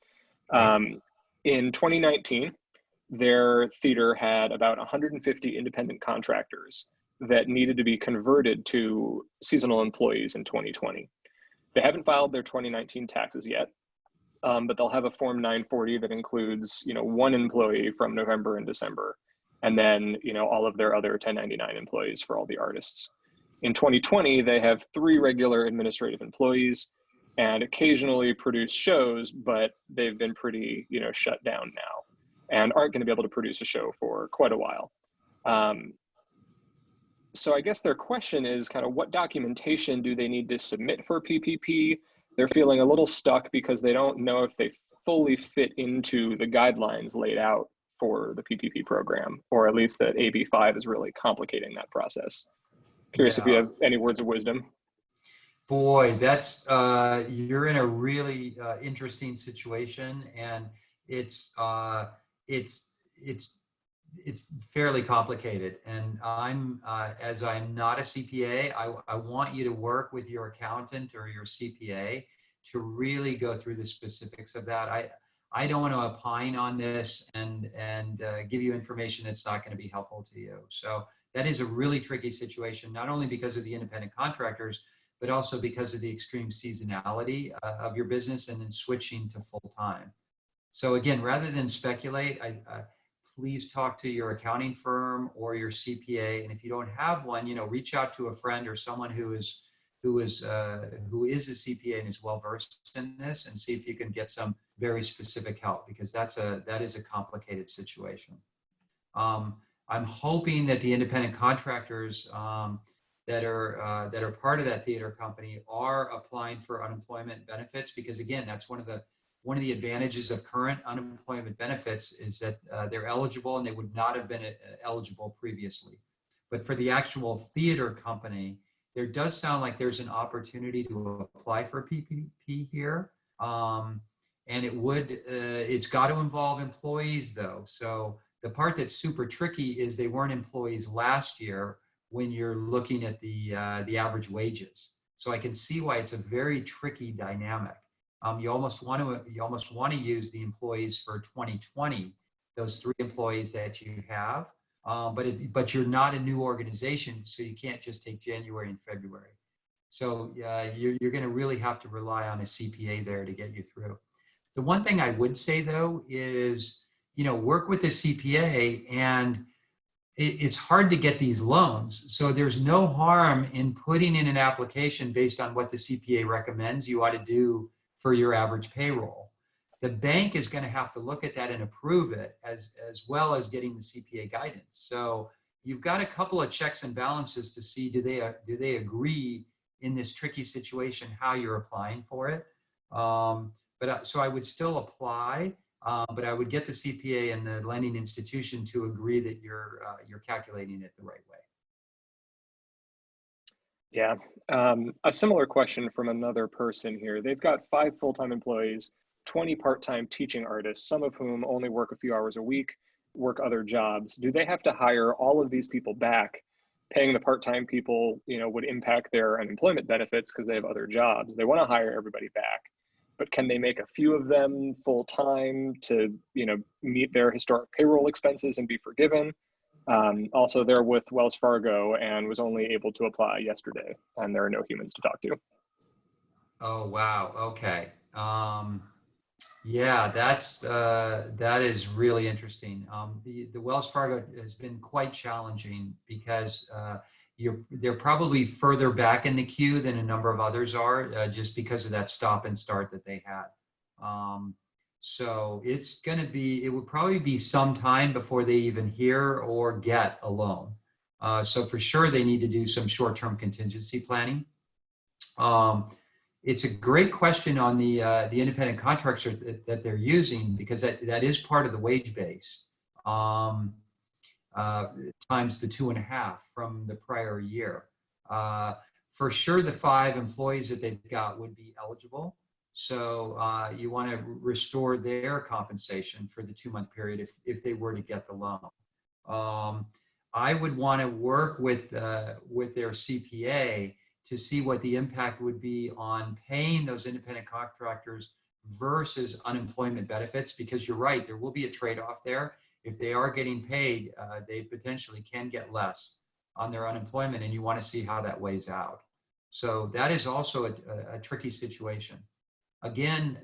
In 2019, their theater had about 150 independent contractors that needed to be converted to seasonal employees in 2020. They haven't filed their 2019 taxes yet, but they'll have a Form 940 that includes, one employee from November and December, and then, all of their other 1099 employees for all the artists. In 2020, they have 3 regular administrative employees and occasionally produce shows, but they've been pretty, shut down now and aren't going to be able to produce a show for quite a while. So I guess their question is kind of what documentation do they need to submit for PPP? They're feeling a little stuck because they don't know if they fully fit into the guidelines laid out for the PPP program, or at least that AB5 is really complicating that process. Curious if you have any words of wisdom. Boy, that's you're in a really interesting situation, and it's fairly complicated. And as I'm not a CPA, I want you to work with your accountant or your CPA to really go through the specifics of that. I don't want to opine on this and give you information that's not going to be helpful to you. So that is a really tricky situation, not only because of the independent contractors, but also because of the extreme seasonality of your business and then switching to full time. So again, rather than speculate, please talk to your accounting firm or your CPA. And if you don't have one, reach out to a friend or someone who is a CPA and is well versed in this, and see if you can get some very specific help, because that is a complicated situation. I'm hoping that the independent contractors that are part of that theater company are applying for unemployment benefits, because again, that's one of the advantages of current unemployment benefits is that they're eligible, and they would not have been eligible previously. But for the actual theater company, there does sound like there's an opportunity to apply for a PPP here. And it's got to involve employees though. So the part that's super tricky is they weren't employees last year when you're looking at the average wages. So I can see why it's a very tricky dynamic. You almost want to use the employees for 2020, those 3 employees that you have, but you're not a new organization, so you can't just take January and February. So you're going to really have to rely on a CPA there to get you through. The one thing I would say though is, work with the CPA, and it's hard to get these loans. So there's no harm in putting in an application based on what the CPA recommends you ought to do for your average payroll. The bank is going to have to look at that and approve it, as well as getting the CPA guidance. So you've got a couple of checks and balances to see, do they agree in this tricky situation how you're applying for it. So I would still apply, but I would get the CPA and the lending institution to agree that you're calculating it the right way. Yeah, a similar question from another person here. They've got 5 full-time employees, 20 part-time teaching artists, some of whom only work a few hours a week, work other jobs. Do they have to hire all of these people back? Paying the part-time people, would impact their unemployment benefits because they have other jobs. They want to hire everybody back, but can they make a few of them full-time to, meet their historic payroll expenses and be forgiven? Also, they're with Wells Fargo and was only able to apply yesterday, and there are no humans to talk to. Oh, wow. Okay. Yeah, that is really interesting. The Wells Fargo has been quite challenging because they're probably further back in the queue than a number of others are, just because of that stop and start that they had. So it would probably be some time before they even hear or get a loan. So for sure, they need to do some short-term contingency planning. It's a great question on the independent contractor that they're using, because that is part of the wage base, times the 2.5 from the prior year. For sure, the 5 employees that they've got would be eligible. So you want to restore their compensation for the 2-month period if they were to get the loan. I would want to work with their CPA to see what the impact would be on paying those independent contractors versus unemployment benefits, because you're right, there will be a trade-off there. If they are getting paid, they potentially can get less on their unemployment, and you want to see how that weighs out. So that is also a tricky situation. Again,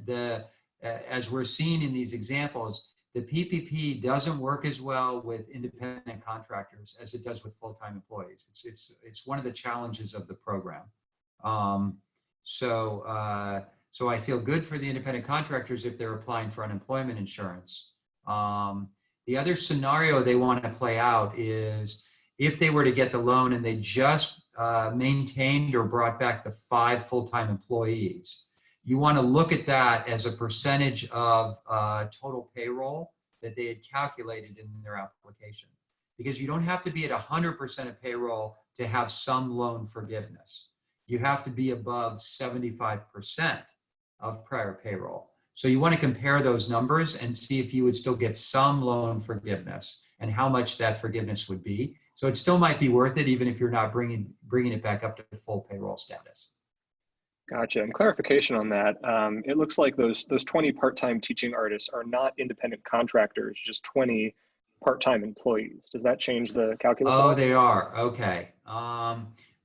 as we're seeing in these examples, the PPP doesn't work as well with independent contractors as it does with full-time employees. It's one of the challenges of the program. So I feel good for the independent contractors if they're applying for unemployment insurance. The other scenario they want to play out is if they were to get the loan and they just maintained or brought back the 5 full-time employees. You want to look at that as a percentage of total payroll that they had calculated in their application. Because you don't have to be at 100% of payroll to have some loan forgiveness. You have to be above 75% of prior payroll. So you want to compare those numbers and see if you would still get some loan forgiveness and how much that forgiveness would be. So it still might be worth it, even if you're not bringing it back up to full payroll status. Gotcha. And clarification on that, it looks like those 20 part-time teaching artists are not independent contractors, just 20 part-time employees. Does that change the calculus? Oh, they are. Okay.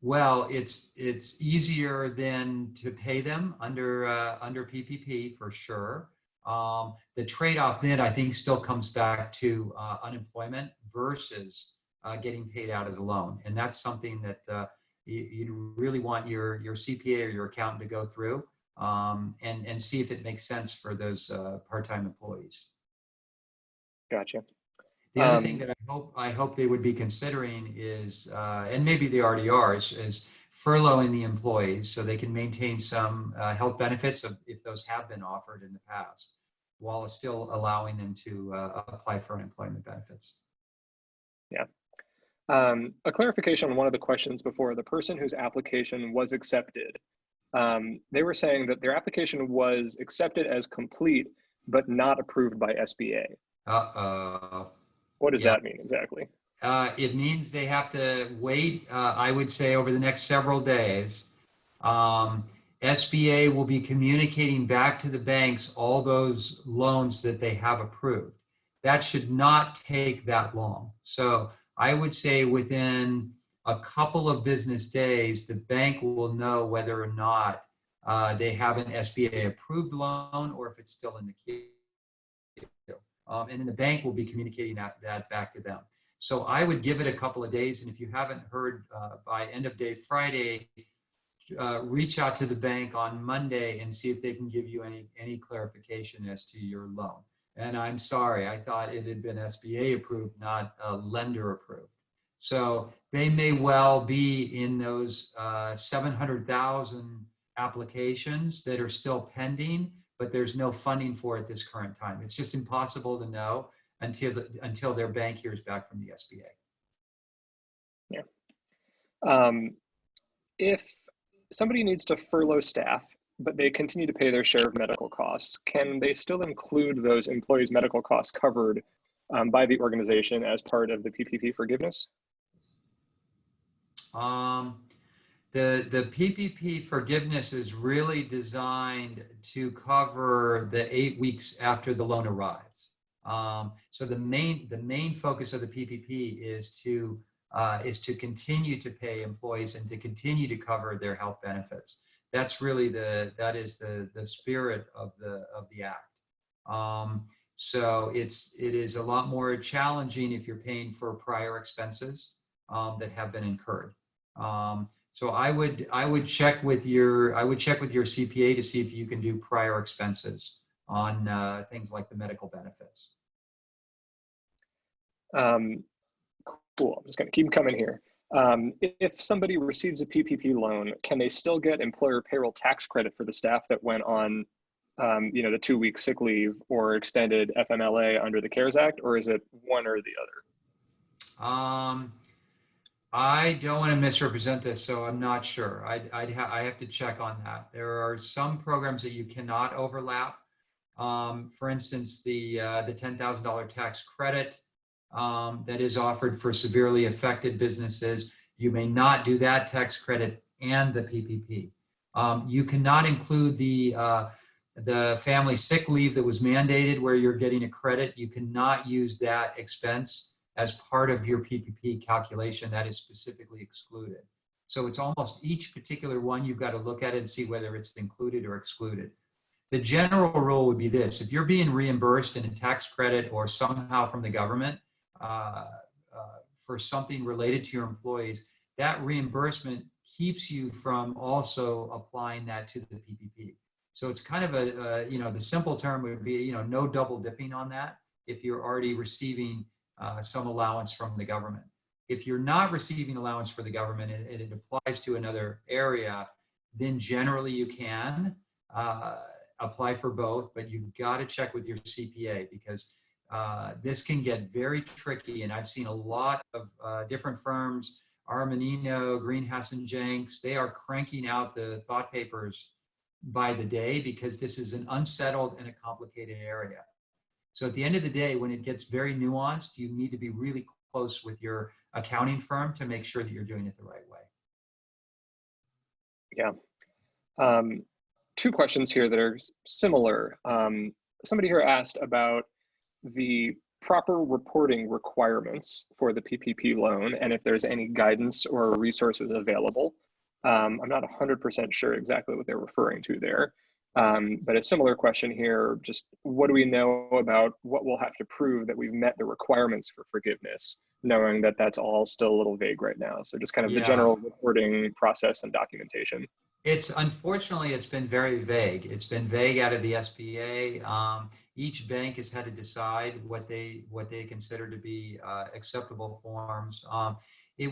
Well, it's easier than to pay them under PPP for sure. The trade-off then I think still comes back to unemployment versus getting paid out of the loan, and that's something that you really want your CPA or your accountant to go through and see if it makes sense for those part-time employees. Gotcha. The other thing that I hope they would be considering is, and maybe they already are, is furloughing the employees so they can maintain some health benefits if those have been offered in the past, while still allowing them to apply for unemployment benefits. Yeah. A clarification on one of the questions before, the person whose application was accepted, they were saying that their application was accepted as complete, but not approved by SBA. Uh-oh. What does Yeah. that mean exactly? It means they have to wait, I would say, over the next several days. SBA will be communicating back to the banks all those loans that they have approved. That should not take that long. So I would say within a couple of business days, the bank will know whether or not they have an SBA approved loan or if it's still in the queue. And then the bank will be communicating that back to them. So I would give it a couple of days. And if you haven't heard by end of day Friday, reach out to the bank on Monday and see if they can give you any clarification as to your loan. And I'm sorry, I thought it had been SBA approved, not lender approved. So they may well be in those 700,000 applications that are still pending, but there's no funding for it at this current time. It's just impossible to know until their bank hears back from the SBA. Yeah. If somebody needs to furlough staff, but they continue to pay their share of medical costs, can they still include those employees' medical costs covered by the organization as part of the PPP forgiveness? The PPP forgiveness is really designed to cover the 8 weeks after the loan arrives. So the main focus of the PPP is to continue to pay employees and to continue to cover their health benefits. That's really the spirit of the act. So it is a lot more challenging if you're paying for prior expenses that have been incurred. So I would check with your CPA to see if you can do prior expenses on things like the medical benefits. Cool. I'm just going to keep coming here. If somebody receives a PPP loan, can they still get employer payroll tax credit for the staff that went on, the 2-week sick leave or extended FMLA under the CARES Act, or is it one or the other? I don't want to misrepresent this, so I'm not sure. I have to check on that. There are some programs that you cannot overlap. For instance, the $10,000 tax credit that is offered for severely affected businesses. You may not do that tax credit and the PPP. You cannot include the family sick leave that was mandated where you're getting a credit. You cannot use that expense as part of your PPP calculation. That is specifically excluded. So it's almost each particular one you've got to look at it and see whether it's included or excluded. The general rule would be this: if you're being reimbursed in a tax credit or somehow from the government for something related to your employees, that reimbursement keeps you from also applying that to the PPP. So it's kind of the simple term would be, no double dipping on that if you're already receiving some allowance from the government. If you're not receiving allowance for the government and it applies to another area, then generally you can apply for both, but you've got to check with your CPA because this can get very tricky. And I've seen a lot of different firms, Armanino, Greenhouse and Jenks, they are cranking out the thought papers by the day because this is an unsettled and a complicated area. So at the end of the day, when it gets very nuanced, you need to be really close with your accounting firm to make sure that you're doing it the right way. Yeah. 2 questions here that are similar. Somebody here asked about the proper reporting requirements for the PPP loan and if there's any guidance or resources available. I'm not 100% sure exactly what they're referring to there. But a similar question here, just what do we know about what we'll have to prove that we've met the requirements for forgiveness, knowing that that's all still a little vague right now. So just kind of the general reporting process and documentation. Unfortunately, it's been very vague. It's been vague out of the SBA. Each bank has had to decide what they consider to be acceptable forms. The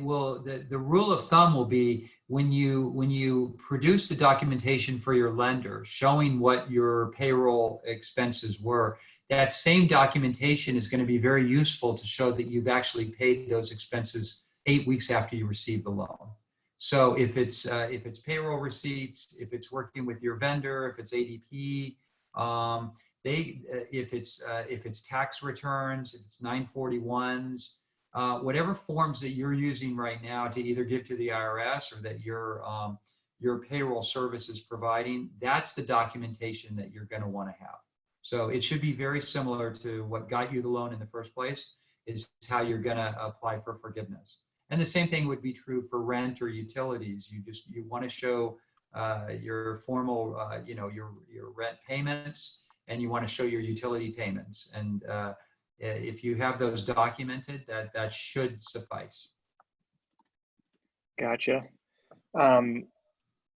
rule of thumb will be when you produce the documentation for your lender showing what your payroll expenses were, that same documentation is going to be very useful to show that you've actually paid those expenses 8 weeks after you receive the loan. So if it's payroll receipts, if it's working with your vendor, if it's ADP, if it's tax returns, if it's 941s, whatever forms that you're using right now to either give to the IRS or that your payroll service is providing, that's the documentation that you're going to want to have. So it should be very similar to what got you the loan in the first place, is how you're going to apply for forgiveness. And the same thing would be true for rent or utilities. You want to show your formal, your rent payments, and you want to show your utility payments. And if you have those documented, that should suffice. Gotcha.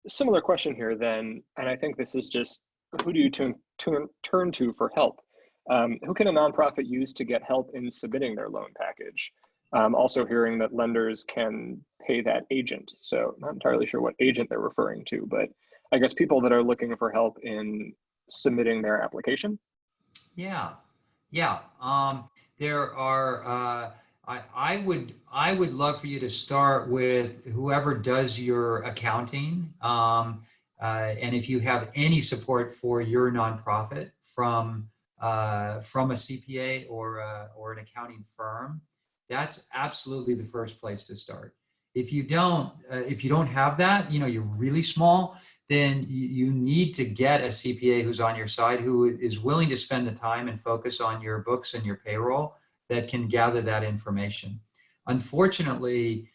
Similar question here then, and I think this is just, who do you turn to for help? Who can a nonprofit use to get help in submitting their loan package? Also hearing that lenders can pay that agent. So not entirely sure what agent they're referring to, but I guess people that are looking for help in submitting their application. Yeah. There are, I would love for you to start with whoever does your accounting. And if you have any support for your nonprofit from a CPA or an accounting firm, that's absolutely the first place to start. If you don't have that, you're really small, then you need to get a CPA who's on your side, who is willing to spend the time and focus on your books and your payroll, that can gather that information. Unfortunately,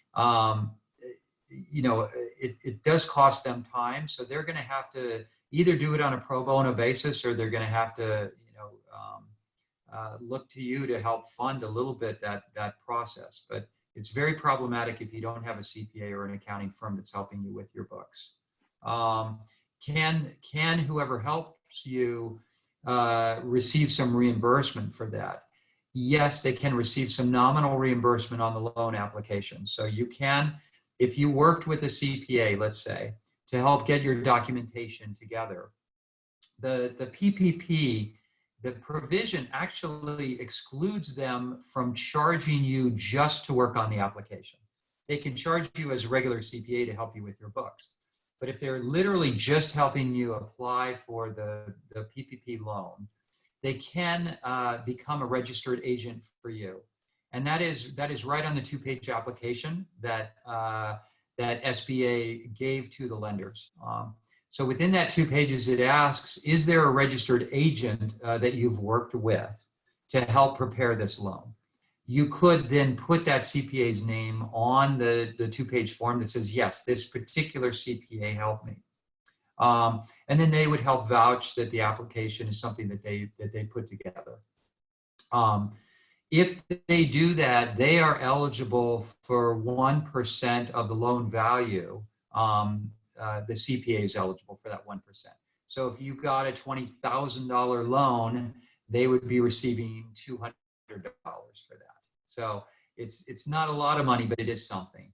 it does cost them time, so they're going to have to either do it on a pro bono basis, or they're going to have to look to you to help fund a little bit that process. But it's very problematic if you don't have a CPA or an accounting firm that's helping you with your books. Can whoever helps you receive some reimbursement for that? Yes, they can receive some nominal reimbursement on the loan application. So you can, if you worked with a CPA, let's say, to help get your documentation together, the PPP, the provision actually excludes them from charging you just to work on the application. They can charge you as a regular CPA to help you with your books. But if they're literally just helping you apply for the PPP loan, they can become a registered agent for you. And that is right on the 2-page application that SBA gave to the lenders. So within that 2 pages, it asks, is there a registered agent that you've worked with to help prepare this loan? You could then put that CPA's name on the 2-page form that says, yes, this particular CPA helped me. And then they would help vouch that the application is something that they put together. If they do that, they are eligible for 1% of the loan value. The CPA is eligible for that 1%. So if you got a $20,000 loan, they would be receiving $200 for that. So it's not a lot of money, but it is something.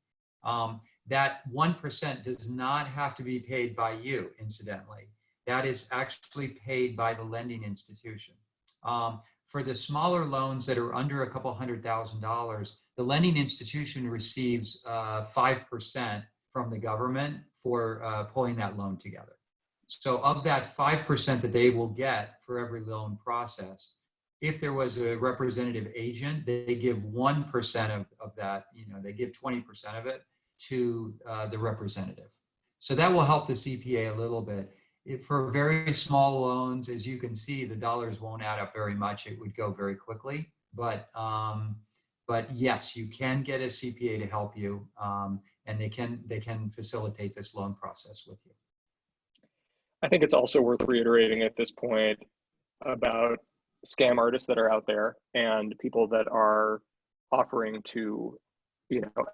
That 1% does not have to be paid by you, incidentally. That is actually paid by the lending institution. For the smaller loans that are under a couple $100,000, the lending institution receives 5% from the government for pulling that loan together. So of that 5% that they will get for every loan processed, if there was a representative agent, they give 1% of that, they give 20% of it to the representative. So that will help the CPA a little bit. For very small loans, as you can see, the dollars won't add up very much. It would go very quickly. But yes, you can get a CPA to help you, and they can facilitate this loan process with you. I think it's also worth reiterating at this point about scam artists that are out there and people that are offering to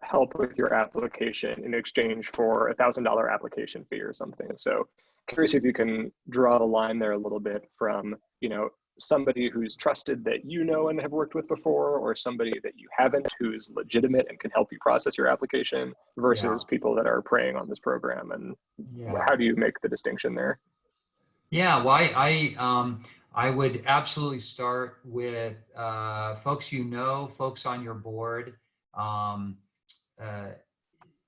help with your application in exchange for a $1,000 application fee or something. So curious if you can draw the line there a little bit from, somebody who's trusted that and have worked with before, or somebody that you haven't who's legitimate and can help you process your application versus people that are preying on this program. And how do you make the distinction there? Yeah, well, I would absolutely start with folks folks on your board.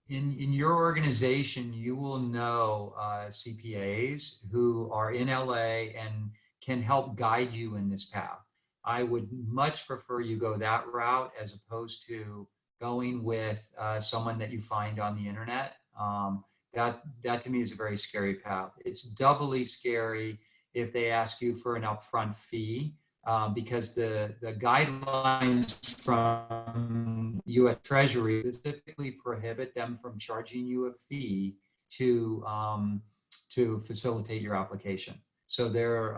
in your organization, you will know CPAs who are in LA and can help guide you in this path. I would much prefer you go that route as opposed to going with someone that you find on the internet. That to me is a very scary path. It's doubly scary if they ask you for an upfront fee, because the guidelines from U.S. Treasury specifically prohibit them from charging you a fee to facilitate your application. So they're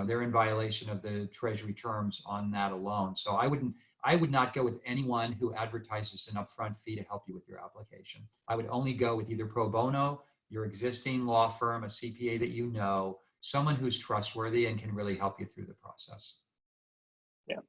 they're in violation of the Treasury terms on that alone. So I would not go with anyone who advertises an upfront fee to help you with your application. I would only go with either pro bono, your existing law firm, a CPA that you know, someone who's trustworthy and can really help you through the process. Yeah.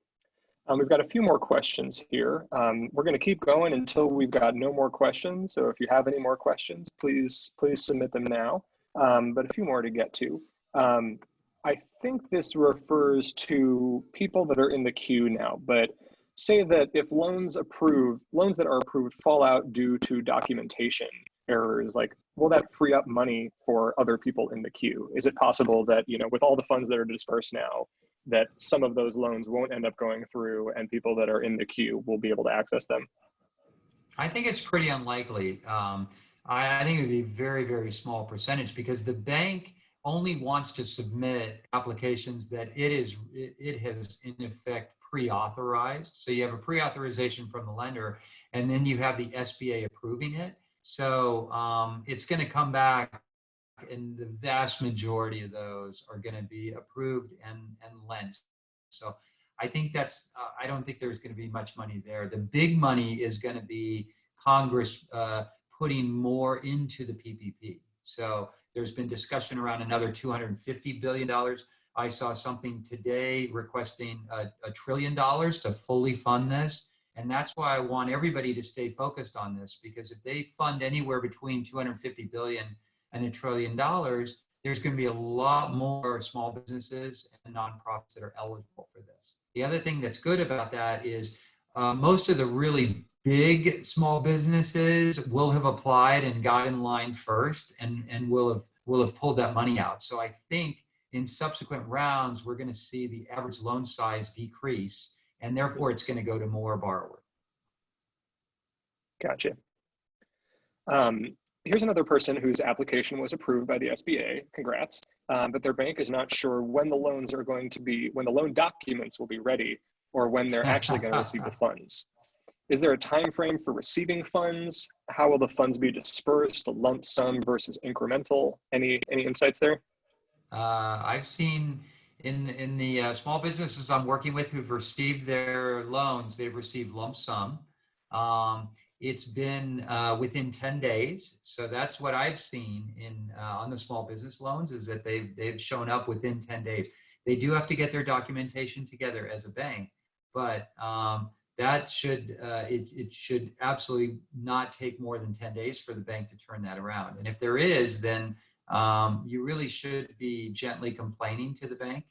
We've got a few more questions here. We're going to keep going until we've got no more questions. So if you have any more questions, please submit them now. But a few more to get to. I think this refers to people that are in the queue now, but say that if loans that are approved fall out due to documentation errors, like, will that free up money for other people in the queue? Is it possible that, with all the funds that are dispersed now, that some of those loans won't end up going through and people that are in the queue will be able to access them? I think it's pretty unlikely. I think it would be a very, very small percentage, because the bank only wants to submit applications that it has in effect pre-authorized. So you have a pre-authorization from the lender, and then you have the SBA approving it. So it's going to come back, and the vast majority of those are going to be approved and lent. So I think I don't think there's going to be much money there. The big money is going to be Congress putting more into the PPP. So there's been discussion around another $250 billion. I saw something today requesting $1 trillion to fully fund this. And that's why I want everybody to stay focused on this, because if they fund anywhere between $250 billion and $1 trillion, there's going to be a lot more small businesses and nonprofits that are eligible for this. The other thing that's good about that is most of the really big small businesses will have applied and got in line first, and will have pulled that money out. So I think in subsequent rounds, we're going to see the average loan size decrease, and therefore it's going to go to more borrowers. Gotcha. Here's another person whose application was approved by the SBA. Congrats. But their bank is not sure when the loan documents will be ready, or when they're actually going to receive the funds. Is there a time frame for receiving funds? How will the funds be dispersed, a lump sum versus incremental? Any insights there? I've seen in the small businesses I'm working with who've received their loans, they've received lump sum. It's been within 10 days. So that's what I've seen on the small business loans, is that they've shown up within 10 days. They do have to get their documentation together as a bank, but that it should absolutely not take more than 10 days for the bank to turn that around. And if there is, then you really should be gently complaining to the bank,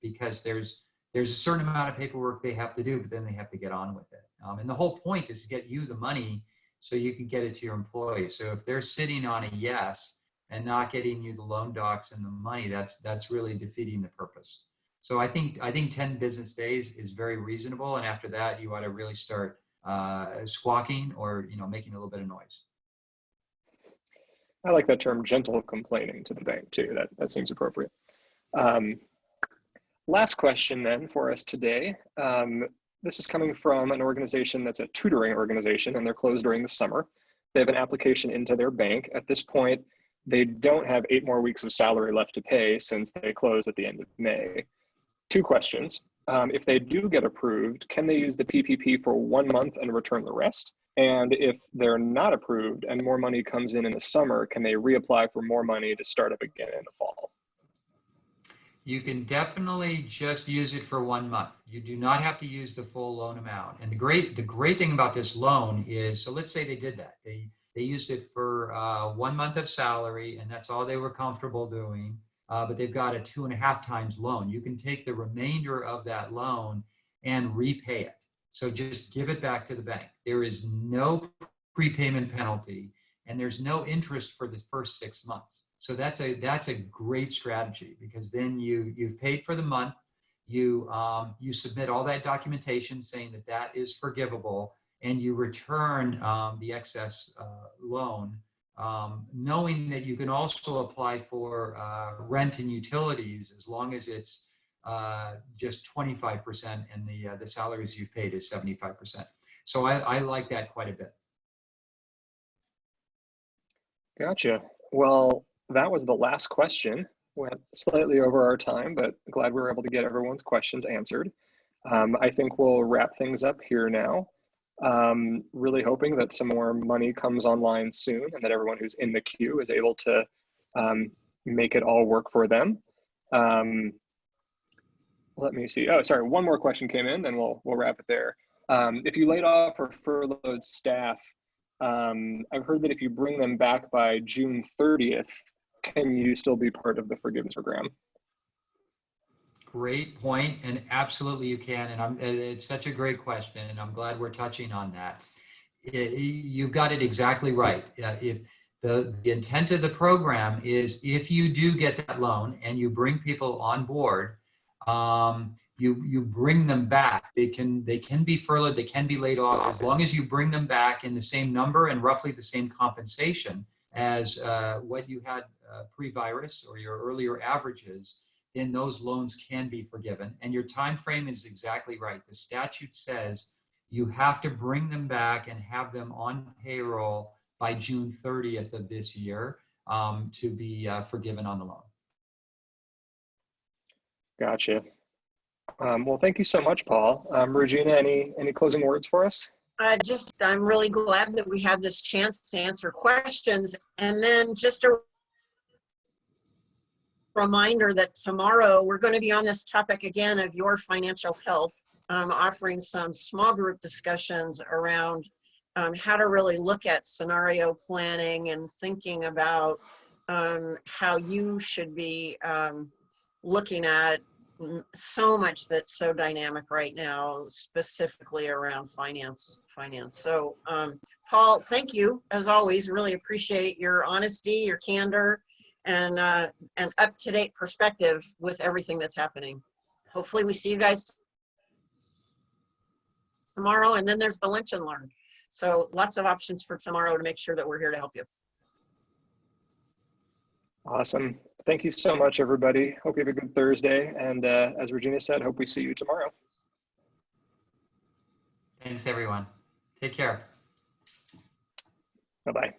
because there's a certain amount of paperwork they have to do, but then they have to get on with it. And the whole point is to get you the money so you can get it to your employees. So if they're sitting on a yes and not getting you the loan docs and the money, that's really defeating the purpose. So I think 10 business days is very reasonable, and after that, you ought to really start squawking or making a little bit of noise. I like that term, gentle complaining to the bank too. That seems appropriate. Last question then for us today. This is coming from an organization that's a tutoring organization, and they're closed during the summer. They have an application into their bank. At this point, they don't have 8 more weeks of salary left to pay since they closed at the end of May. 2 questions. If they do get approved, can they use the PPP for 1 month and return the rest? And if they're not approved and more money comes in the summer, can they reapply for more money to start up again in the fall? You can definitely just use it for 1 month. You do not have to use the full loan amount. And the great thing about this loan is, so let's say they did that. They used it for 1 month of salary, and that's all they were comfortable doing. But they've got a 2.5 times loan. You can take the remainder of that loan and repay it. So just give it back to the bank. There is no prepayment penalty, and there's no interest for the first 6 months. So that's a great strategy, because then you've paid for the month. You submit all that documentation saying that that is forgivable, and you return the excess loan, knowing that you can also apply for rent and utilities as long as it's just 25% and the salaries you've paid is 75%. So I like that quite a bit. Gotcha. Well, that was the last question. Went slightly over our time, but glad we were able to get everyone's questions answered. I think we'll wrap things up here now. Really hoping that some more money comes online soon and that everyone who's in the queue is able to make it all work for them. Let me see. Oh, sorry. One more question came in, then we'll wrap it there. If you laid off or furloughed staff, I've heard that if you bring them back by June 30th, can you still be part of the forgiveness program? Great point, and absolutely you can. And it's such a great question, and I'm glad we're touching on that. You've got it exactly right. If the intent of the program is, if you do get that loan and you bring people on board, you bring them back. They can be furloughed, they can be laid off, as long as you bring them back in the same number and roughly the same compensation as what you had pre-virus or your earlier averages. Then those loans can be forgiven. And your time frame is exactly right. The statute says you have to bring them back and have them on payroll by June 30th of this year to be forgiven on the loan. Gotcha. Well, thank you so much, Paul. Regina, any closing words for us? I'm really glad that we had this chance to answer questions. And then just a reminder that tomorrow we're going to be on this topic again of your financial health, offering some small group discussions around how to really look at scenario planning and thinking about how you should be looking at so much that's so dynamic right now, specifically around finance. So Paul, thank you as always. Really appreciate your honesty, your candor, and an up-to-date perspective with everything that's happening. Hopefully we see you guys tomorrow, and then there's the lunch and learn. So lots of options for tomorrow to make sure that we're here to help you. Awesome. Thank you so much, everybody. Hope you have a good Thursday. And as Regina said, hope we see you tomorrow. Thanks, everyone. Take care. Bye-bye.